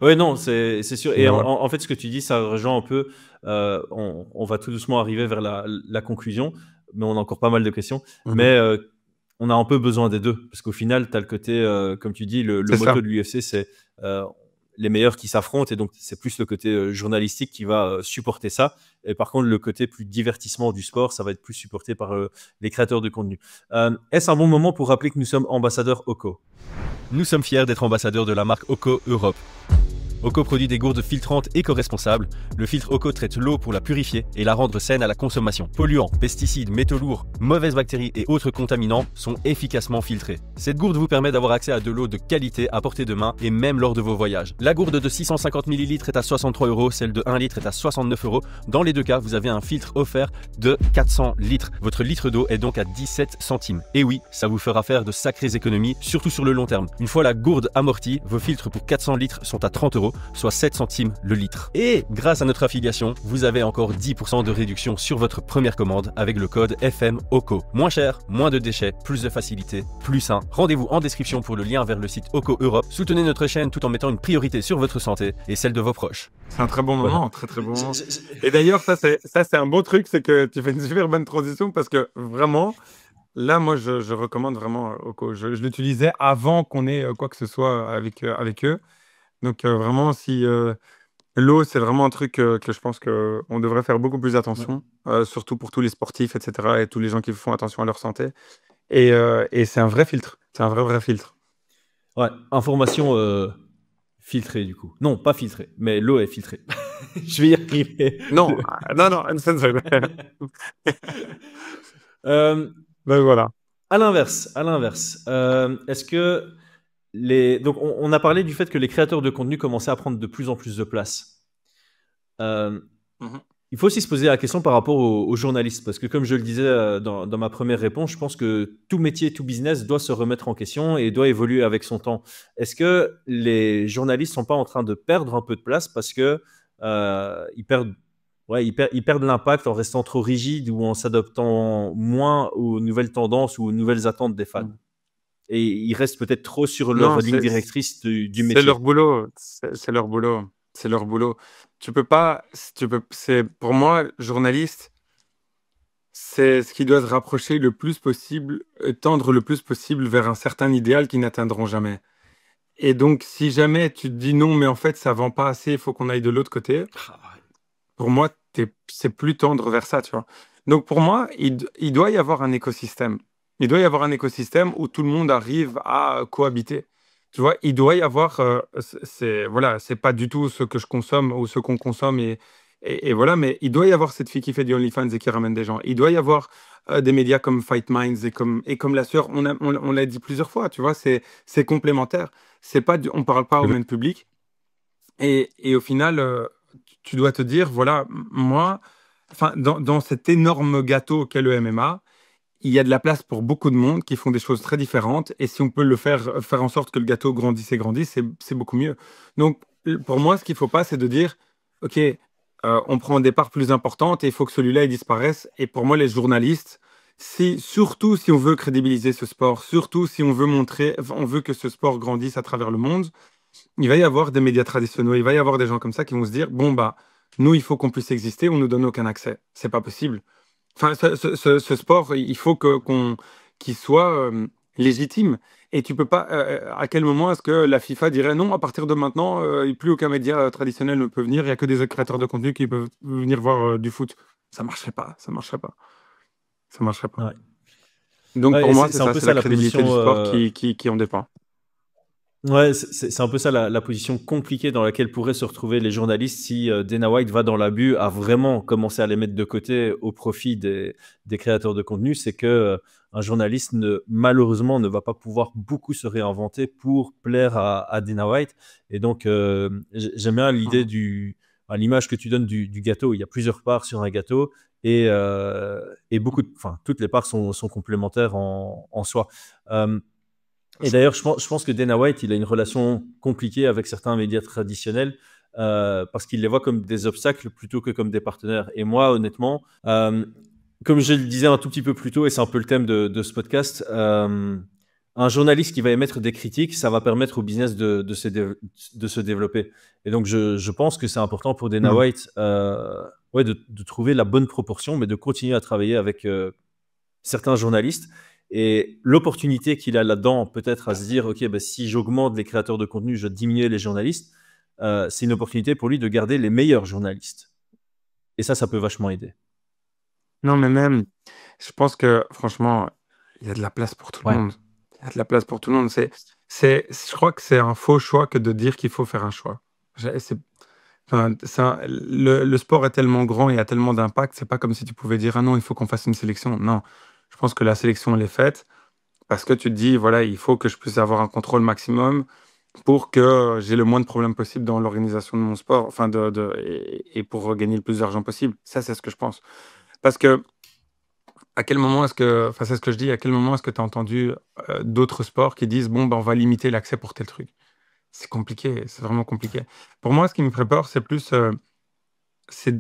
S1: Oui, non, c'est sûr. Et
S7: Mais voilà.
S1: en fait, ce que tu dis, ça rejoint un peu. On va tout doucement arriver vers la conclusion, mais on a encore pas mal de questions.
S7: Mhm.
S1: Mais on a un peu besoin des deux, parce qu'au final, tu as le côté, comme tu dis, le
S7: C'est
S1: motto
S7: ça.
S1: de l'UFC, c'est les meilleurs qui s'affrontent, et donc c'est plus le côté journalistique qui va supporter ça. Et par contre, le côté plus divertissement du sport, ça va être plus supporté par les créateurs de contenu. Est-ce un bon moment pour rappeler que nous sommes ambassadeurs OCO?
S2: Nous sommes fiers d'être ambassadeurs de la marque OCO Europe. OCO produit des gourdes filtrantes éco-responsables. Le filtre OCO traite l'eau pour la purifier et la rendre saine à la consommation. Polluants, pesticides, métaux lourds, mauvaises bactéries et autres contaminants sont efficacement filtrés. Cette gourde vous permet d'avoir accès à de l'eau de qualité à portée de main et même lors de vos voyages. La gourde de 650 ml est à 63 €, celle de 1 litre est à 69 €. Dans les deux cas, vous avez un filtre offert de 400 litres. Votre litre d'eau est donc à 17 centimes. Et oui, ça vous fera faire de sacrées économies, surtout sur le long terme. Une fois la gourde amortie, vos filtres pour 400 litres sont à 30 €, soit 7 centimes le litre. Et grâce à notre affiliation, vous avez encore 10% de réduction sur votre première commande avec le code FMOCO. Moins cher, moins de déchets, plus de facilité, plus sain. Rendez-vous en description pour le lien vers le site OCO Europe. Soutenez notre chaîne tout en mettant une priorité sur votre santé et celle de vos proches.
S7: C'est un très bon moment, très très bon moment. Et d'ailleurs, ça c'est un bon truc, c'est que tu fais une super bonne transition parce que vraiment, là, moi, je recommande vraiment Oko. Je l'utilisais avant qu'on ait quoi que ce soit avec eux. Donc vraiment, si l'eau, c'est vraiment un truc que je pense qu'on devrait faire beaucoup plus attention, surtout pour tous les sportifs, etc. et tous les gens qui font attention à leur santé. Et c'est un vrai filtre. C'est un vrai filtre.
S1: Ouais, information filtrée du coup. Non, pas filtrée, mais l'eau est filtrée. Je vais y arriver.
S7: Non, non, uncensored. Ben voilà.
S1: À l'inverse, est-ce que donc on a parlé du fait que les créateurs de contenu commençaient à prendre de plus en plus de place.
S7: Mhm.
S1: Il faut aussi se poser la question par rapport aux journalistes, parce que comme je le disais dans ma première réponse, je pense que tout métier, tout business doit se remettre en question et doit évoluer avec son temps. Est-ce que les journalistes sont pas en train de perdre un peu de place parce que ils perdent l'impact en restant trop rigides ou en s'adaptant moins aux nouvelles tendances ou aux nouvelles attentes des fans?
S7: Mhm.
S1: Et ils restent peut-être trop sur leur
S7: Non,
S1: ligne directrice du
S7: c'est
S1: métier.
S7: leur boulot. C'est leur boulot. C'est leur boulot. Tu peux pas. Pour moi, journaliste, c'est ce qui doit se rapprocher le plus possible, tendre le plus possible vers un certain idéal qu'ils n'atteindront jamais. Et donc, si jamais tu te dis non, mais en fait, ça vend pas assez, il faut qu'on aille de l'autre côté, pour moi, c'est plus tendre vers ça, tu vois. Donc, pour moi, il doit y avoir un écosystème. Il doit y avoir un écosystème où tout le monde arrive à cohabiter. Tu vois, il doit y avoir, voilà, c'est pas du tout ce que je consomme ou ce qu'on consomme et voilà, mais il doit y avoir cette fille qui fait du OnlyFans et qui ramène des gens. Il doit y avoir des médias comme Fight Minds et comme La Sœur. On l'a dit plusieurs fois, tu vois, c'est complémentaire. C'est pas, on parle pas au même public. Et au final, tu dois te dire, voilà, moi, enfin, dans cet énorme gâteau qu'est le MMA, il y a de la place pour beaucoup de monde qui font des choses très différentes. Et si on peut le faire en sorte que le gâteau grandisse et grandisse, c'est beaucoup mieux. Donc, pour moi, ce qu'il faut pas, c'est de dire, OK, on prend des parts plus importantes et il faut que celui-là il disparaisse. Et pour moi, les journalistes, surtout si on veut crédibiliser ce sport, surtout si on veut montrer, enfin, on veut que ce sport grandisse à travers le monde, il va y avoir des médias traditionnels, il va y avoir des gens comme ça qui vont se dire, bon, bah, nous, il faut qu'on puisse exister, on nous donne aucun accès. C'est pas possible. Enfin, ce sport, il faut qu'il soit légitime. Et tu peux pas. À quel moment est-ce que la FIFA dirait non, à partir de maintenant, plus aucun média traditionnel ne peut venir, il n'y a que des créateurs de contenu qui peuvent venir voir du foot. Ça marcherait pas, ça marcherait pas, ça marcherait pas.
S1: Ouais.
S7: Donc
S1: Ouais,
S7: pour
S1: et
S7: moi,
S1: c'est
S7: c'est
S1: un
S7: ça,
S1: peu
S7: c'est
S1: ça
S7: la
S1: la
S7: crédibilité du
S1: position.
S7: sport qui en dépend.
S1: Ouais, c'est un peu ça la position compliquée dans laquelle pourraient se retrouver les journalistes si Dana White va dans l'abus à vraiment commencer à les mettre de côté au profit des créateurs de contenu. C'est que un journaliste malheureusement ne va pas pouvoir beaucoup se réinventer pour plaire à Dana White. Et donc j'aime bien l'idée l'image que tu donnes du gâteau. Il y a plusieurs parts sur un gâteau et enfin toutes les parts sont complémentaires en soi. Et d'ailleurs, je pense que Dana White, il a une relation compliquée avec certains médias traditionnels parce qu'il les voit comme des obstacles plutôt que comme des partenaires. Et moi, honnêtement, comme je le disais un tout petit peu plus tôt, et c'est un peu le thème de ce podcast, un journaliste qui va émettre des critiques, ça va permettre au business de se développer. Et donc, je pense que c'est important pour Dana
S7: Mm.
S1: White ouais, de trouver la bonne proportion, mais de continuer à travailler avec certains journalistes. Et l'opportunité qu'il a là-dedans, peut-être à se dire, OK, bah, si j'augmente les créateurs de contenu, je diminue les journalistes, c'est une opportunité pour lui de garder les meilleurs journalistes. Et ça peut vachement aider.
S7: Non, mais même, je pense que franchement, il y a de la place pour tout le
S1: Ouais.
S7: monde. Il y a de la place pour tout le monde. Je crois que c'est un faux choix que de dire qu'il faut faire un choix. C'est, enfin, le sport est tellement grand et a tellement d'impact, c'est pas comme si tu pouvais dire, ah non, il faut qu'on fasse une sélection. Non, je pense que la sélection, elle est faite parce que tu te dis, voilà, il faut que je puisse avoir un contrôle maximum pour que j'ai le moins de problèmes possible dans l'organisation de mon sport, enfin, et pour gagner le plus d'argent possible. Ça, c'est ce que je pense. Parce que à quel moment est-ce que, enfin c'est ce que je dis, à quel moment est-ce que tu as entendu d'autres sports qui disent, bon, ben, on va limiter l'accès pour tel truc? C'est compliqué, c'est vraiment compliqué. Pour moi, ce qui me ferait peur, c'est plus, c'est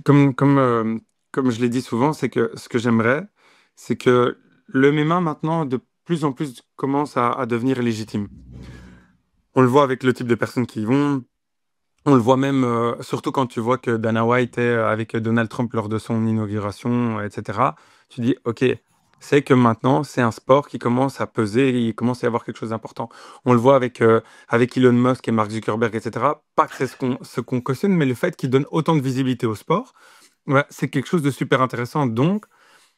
S7: comme je l'ai dit souvent, c'est que ce que j'aimerais, c'est que le MMA maintenant, de plus en plus, commence à devenir légitime. On le voit avec le type de personnes qui y vont. On le voit même, surtout quand tu vois que Dana White est avec Donald Trump lors de son inauguration, etc. Tu dis, OK, c'est que maintenant, c'est un sport qui commence à peser, il commence à y avoir quelque chose d'important. On le voit avec Elon Musk et Mark Zuckerberg, etc. Pas que c'est ce qu'on cautionne, mais le fait qu'ils donnent autant de visibilité au sport, ouais, c'est quelque chose de super intéressant. Donc,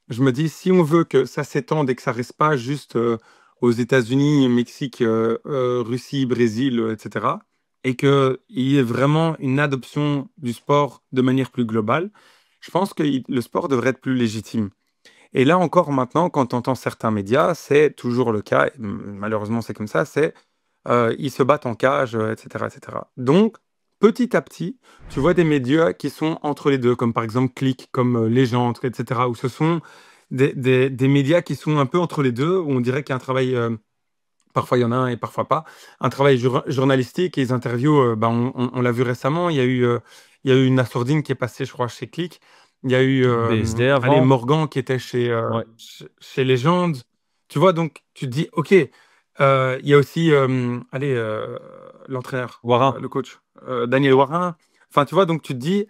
S7: je me dis, si on veut que ça s'étende et que ça reste pas juste aux États-Unis, Mexique, Russie, Brésil, etc., et qu'il y ait vraiment une adoption du sport de manière plus globale, je pense que le sport devrait être plus légitime. Et là encore, maintenant, quand on entend certains médias, c'est toujours le cas, et malheureusement c'est comme ça, ils se battent en cage, etc., etc. Donc, petit à petit, tu vois des médias qui sont entre les deux, comme par exemple Click, comme Légende, etc., où ce sont des médias qui sont un peu entre les deux, où on dirait qu'il y a un travail, parfois il y en a un et parfois pas, un travail journalistique et les interviews, on l'a vu récemment, il y a eu une Assourdine qui est passée, je crois, chez Click, il y a eu
S1: BSD
S7: allez,
S1: avant.
S7: Morgan qui était
S1: Ouais.
S7: chez Légende. Tu vois, donc tu te dis, OK, il y a aussi allez, l'entraîneur,
S1: Warin.
S7: le coach, Daniel Warin. Enfin, tu vois, donc tu te dis,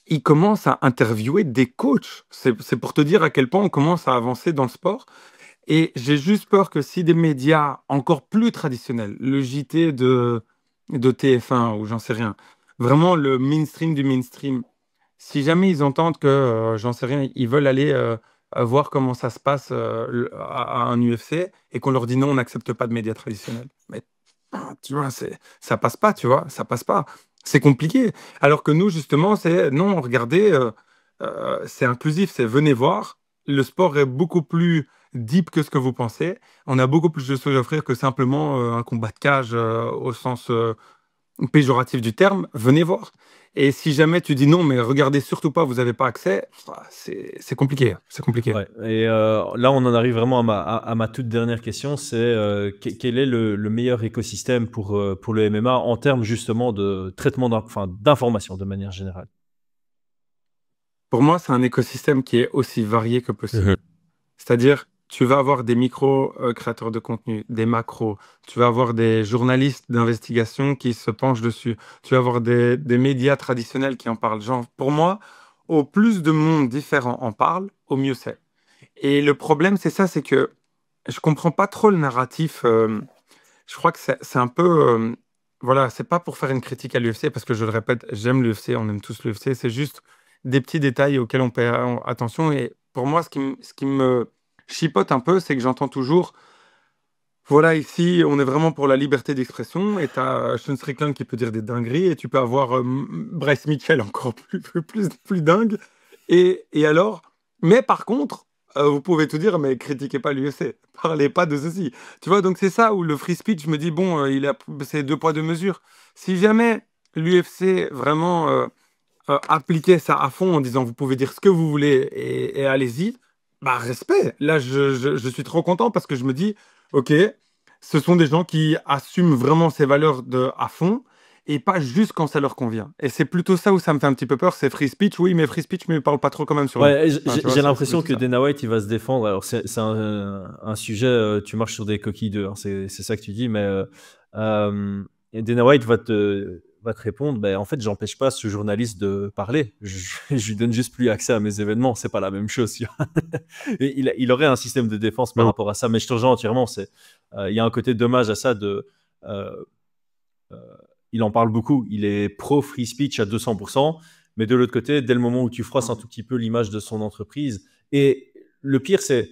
S7: ils commencent à interviewer des coachs. C'est pour te dire à quel point on commence à avancer dans le sport. Et j'ai juste peur que si des médias encore plus traditionnels, le JT de TF1 ou j'en sais rien, vraiment le mainstream du mainstream, si jamais ils entendent que, j'en sais rien, ils veulent aller voir comment ça se passe à un UFC et qu'on leur dit non, on n'accepte pas de médias traditionnels. Mais tu vois, ça passe pas, tu vois, ça passe pas. C'est compliqué. Alors que nous, justement, c'est non, regardez, c'est inclusif, c'est venez voir. Le sport est beaucoup plus deep que ce que vous pensez. On a beaucoup plus de choses à offrir que simplement un combat de cage au sens péjoratif du terme. Venez voir. Et si jamais tu dis non, mais regardez surtout pas, vous n'avez pas accès, c'est compliqué. C'est compliqué.
S1: Ouais. Et là, on en arrive vraiment à ma toute dernière question, c'est quel est le meilleur écosystème pour le MMA en termes justement de traitement d'informations de manière générale?
S7: Pour moi, c'est un écosystème qui est aussi varié que possible. C'est-à-dire, tu vas avoir des micro-créateurs de contenu, des macros, tu vas avoir des journalistes d'investigation qui se penchent dessus, tu vas avoir des médias traditionnels qui en parlent. Genre, pour moi, au plus de monde différent en parle, au mieux c'est. Et le problème, c'est ça, c'est que je comprends pas trop le narratif. Je crois que c'est un peu... voilà, c'est pas pour faire une critique à l'UFC, parce que je le répète, j'aime l'UFC, on aime tous l'UFC, c'est juste des petits détails auxquels on paie attention. Et pour moi, ce qui me chipote un peu, c'est que j'entends toujours, voilà, ici, on est vraiment pour la liberté d'expression, et tu as Sean Strickland qui peut dire des dingueries, et tu peux avoir Bryce Mitchell encore plus dingue. Et alors, mais par contre, vous pouvez tout dire, mais critiquez pas l'UFC, parlez pas de ceci. Tu vois, donc c'est ça où le free speech, je me dis, bon, c'est deux poids, deux mesures. Si jamais l'UFC vraiment appliquait ça à fond en disant, vous pouvez dire ce que vous voulez et allez-y, bah respect. Là, je suis trop content parce que je me dis, ok, ce sont des gens qui assument vraiment ces valeurs à fond et pas juste quand ça leur convient. Et c'est plutôt ça où ça me fait un petit peu peur, c'est free speech, oui, mais free speech, mais il parle pas trop quand même sur lui.
S1: Ouais,
S7: Enfin, tu vois,
S1: j'ai l'impression
S7: c'est
S1: que
S7: ça.
S1: Dana White, il va se défendre. Alors, c'est un sujet, tu marches sur des coquilles d'œufs, hein, c'est ça que tu dis, mais et Dana White va te répondre, ben, en fait, j'empêche pas ce journaliste de parler. Je lui donne juste plus accès à mes événements. C'est pas la même chose. Tu vois. Et il aurait un système de défense par
S7: Non.
S1: rapport à ça, mais je te rejoins entièrement. Il y a un côté dommage à ça de. euh, euh, il en parle beaucoup. Il est pro free speech à 200%, mais de l'autre côté, dès le moment où tu froisses un tout petit peu l'image de son entreprise, et le pire, c'est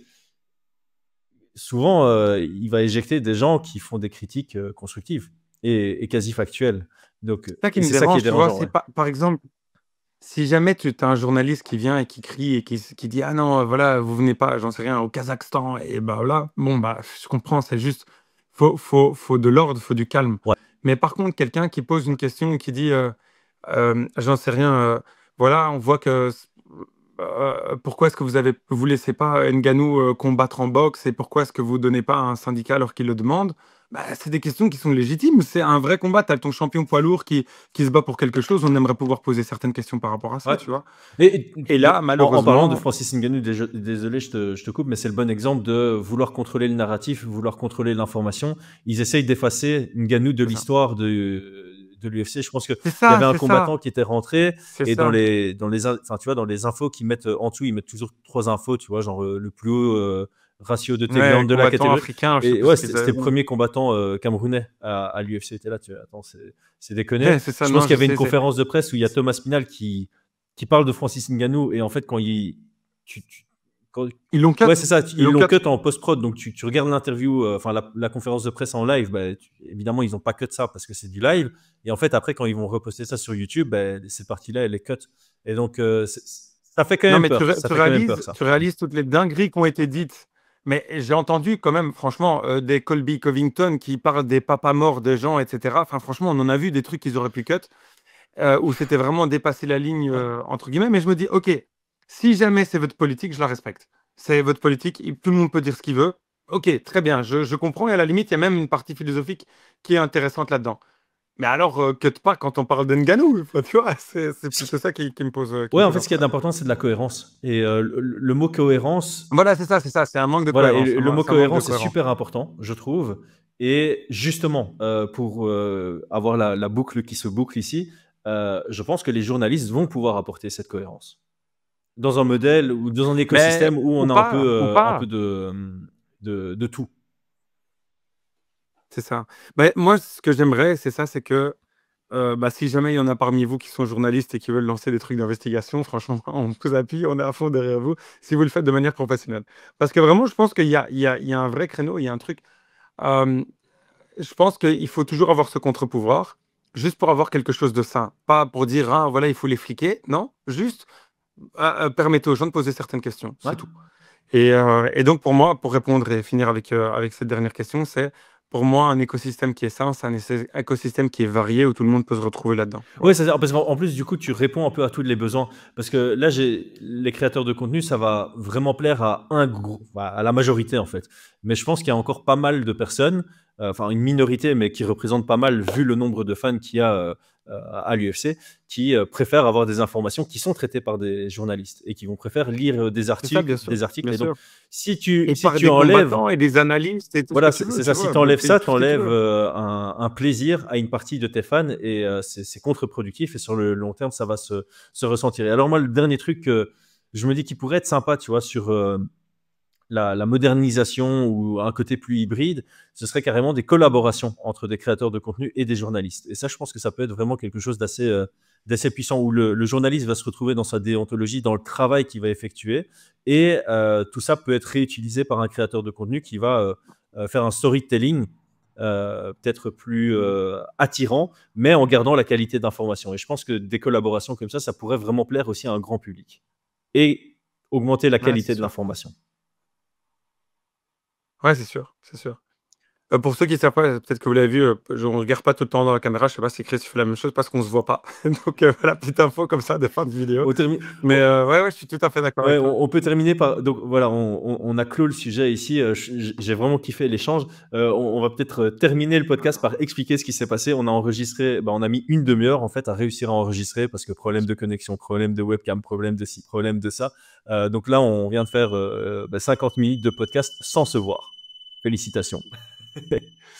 S1: souvent, il va éjecter des gens qui font des critiques constructives et quasi factuelles. Donc,
S7: C'est ça qui
S1: et
S7: me
S1: c'est ça qui est
S7: dérange, tu vois,
S1: dérangeant.
S7: c'est
S1: Ouais.
S7: pas, par exemple, si jamais tu as un journaliste qui vient et qui crie et qui dit ah non, voilà, vous venez pas, j'en sais rien, au Kazakhstan, et bah là, bon, bah, je comprends, c'est juste, faut de l'ordre, faut du calme.
S1: Ouais.
S7: Mais par contre, quelqu'un qui pose une question et qui dit j'en sais rien, voilà, on voit que pourquoi est-ce que vous laissez pas Ngannou combattre en boxe et pourquoi est-ce que vous donnez pas à un syndicat alors qu'il le demande? Bah, c'est des questions qui sont légitimes. C'est un vrai combat. Tu as ton champion poids lourd qui se bat pour quelque chose. On aimerait pouvoir poser certaines questions par rapport à ça,
S1: Ouais.
S7: tu vois.
S1: Et,
S7: Et là,
S1: en parlant de
S7: malheureusement,
S1: Francis Ngannou, désolé, je te coupe, mais c'est le bon exemple de vouloir contrôler le narratif, vouloir contrôler l'information. Ils essayent d'effacer Ngannou de
S7: c'est ça.
S1: l'histoire de l'UFC. Je pense qu'il
S7: C'est
S1: y avait
S7: ça,
S1: un
S7: c'est
S1: combattant
S7: ça.
S1: qui était rentré
S7: C'est
S1: et
S7: ça.
S1: enfin, tu vois, dans les infos qu'ils mettent en dessous, ils mettent toujours 3 infos, tu vois, genre le plus haut ratio de takedown
S7: Ouais,
S1: de la
S7: combattant
S1: catégorie.
S7: africain, je sais
S1: Et
S7: plus
S1: ouais,
S7: ce qu'ils
S1: c'était
S7: avaient.
S1: le premier combattant camerounais à l'UFC. Était là, attends, c'est déconné.
S7: Ouais, c'est ça.
S1: Je pense
S7: Non,
S1: qu'il y
S7: je
S1: avait une
S7: sais.
S1: conférence de presse où il y a Thomas Spinal qui parle de Francis Ngannou et en fait quand tu, tu- quand-
S7: Ils l'ont cut.
S1: ouais c'est ça,
S7: Ils
S1: ils
S7: l'ont
S1: l'ont
S7: cut.
S1: cut en post-prod, donc tu regardes l'interview, enfin la conférence de presse en live, bah, évidemment ils n'ont pas cut ça parce que c'est du live, et en fait après quand ils vont reposter ça sur YouTube, bah, cette partie-là elle est cut, et donc ça fait quand
S7: Non,
S1: même
S7: mais
S1: peur, ça fait quand même peur ça.
S7: tu réalises toutes les dingueries qui ont été dites. Mais j'ai entendu quand même, franchement, des Colby Covington qui parlent des papas morts des gens, etc. Enfin, franchement, on en a vu des trucs qu'ils auraient pu cut, où c'était vraiment dépasser la ligne, entre guillemets. Mais je me dis, ok, si jamais c'est votre politique, je la respecte. C'est votre politique, tout le monde peut dire ce qu'il veut. Ok, très bien, je comprends. Et à la limite, il y a même une partie philosophique qui est intéressante là-dedans. Mais alors, cut pas quand on parle d'Ngannou. Enfin, tu vois, c'est plutôt ça qui me pose, qui me
S1: Ouais, en
S7: pose
S1: fait
S7: un
S1: ce qui est
S7: problème.
S1: important c'est de la cohérence, et le mot cohérence.
S7: Voilà, c'est ça, c'est ça. C'est un manque de
S1: Voilà, et
S7: cohérence.
S1: le mot
S7: C'est un manque de
S1: cohérence est
S7: cohérence.
S1: super important, je trouve. Et justement, pour avoir la boucle qui se boucle ici, je pense que les journalistes vont pouvoir apporter cette cohérence. Dans un modèle ou dans un écosystème où on a un peu de tout.
S7: C'est ça. Moi, ce que j'aimerais, c'est ça, c'est que si jamais il y en a parmi vous qui sont journalistes et qui veulent lancer des trucs d'investigation, franchement, on vous appuie, on est à fond derrière vous, si vous le faites de manière professionnelle. Parce que vraiment, je pense qu'il y a un vrai créneau, il y a un truc. Euh, je pense qu'il faut toujours avoir ce contre-pouvoir, juste pour avoir quelque chose de sain. Pas pour dire, ah, voilà, il faut les fliquer. Non, juste permettez aux gens de poser certaines questions. C'est
S1: Ouais.
S7: tout. Et donc, pour moi, pour répondre et finir avec cette dernière question, c'est pour moi un écosystème qui est sain, c'est un écosystème qui est varié où tout le monde peut se retrouver là-dedans.
S1: Oui, c'est ça. Parce qu'en plus, du coup, tu réponds un peu à tous les besoins. Parce que là, les créateurs de contenu, ça va vraiment plaire à à la majorité, en fait. Mais je pense qu'il y a encore pas mal de personnes, enfin une minorité, mais qui représente pas mal, vu le nombre de fans qu'il y a à l'UFC, qui préfèrent avoir des informations qui sont traitées par des journalistes et qui vont préférer lire des
S7: C'est ça,
S1: articles.
S7: bien sûr.
S1: Et donc,
S7: Sûr.
S1: si tu
S7: Et par
S1: tu
S7: des
S1: enlèves.
S7: combattants et des analystes et tout
S1: Voilà,
S7: ce que tu veux,
S1: c'est ça.
S7: tu
S1: Si
S7: vois,
S1: tu enlèves
S7: et
S1: ça,
S7: tout
S1: tu
S7: ce que tu
S1: enlèves
S7: veux.
S1: un plaisir à une partie de tes fans et c'est contre-productif et sur le long terme, ça va se ressentir. Et alors moi, le dernier truc que je me dis qui pourrait être sympa, tu vois, sur la modernisation ou un côté plus hybride, ce serait carrément des collaborations entre des créateurs de contenu et des journalistes. Et ça, je pense que ça peut être vraiment quelque chose d'assez puissant où le journaliste va se retrouver dans sa déontologie, dans le travail qu'il va effectuer. Et tout ça peut être réutilisé par un créateur de contenu qui va faire un storytelling peut-être plus attirant, mais en gardant la qualité d'information. Et je pense que des collaborations comme ça pourrait vraiment plaire aussi à un grand public et augmenter la
S7: Ouais,
S1: qualité
S7: c'est
S1: de
S7: sûr.
S1: l'information.
S7: Ouais, c'est sûr, c'est sûr. Pour ceux qui ne savent pas, peut-être que vous l'avez vu, on ne regarde pas tout le temps dans la caméra. Je ne sais pas si Chris fait la même chose parce qu'on ne se voit pas. Donc voilà, petite info comme ça de fin de vidéo.
S1: On termine.
S7: Mais ouais, je suis tout à fait d'accord
S1: Ouais,
S7: avec toi.
S1: on peut terminer par. Donc voilà, on a clos le sujet ici. J'ai vraiment kiffé l'échange. On va peut-être terminer le podcast par expliquer ce qui s'est passé. On a enregistré, on a mis une demi-heure en fait à réussir à enregistrer parce que problème de connexion, problème de webcam, problème de ci, problème de ça. Donc là, on vient de faire 50 minutes de podcast sans se voir. Félicitations.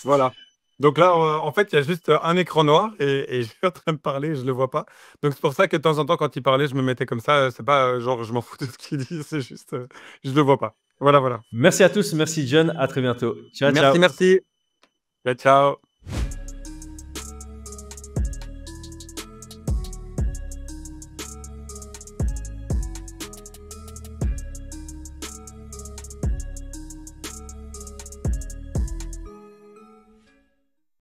S7: Voilà. Donc là, en fait, il y a juste un écran noir et je suis en train de parler, je ne le vois pas. Donc c'est pour ça que de temps en temps, quand il parlait, je me mettais comme ça. C'est pas genre je m'en fous de ce qu'il dit, c'est juste je ne le vois pas. Voilà, voilà.
S1: Merci à tous, merci John, à très bientôt. Ciao, ciao.
S7: Merci. Ciao, ciao.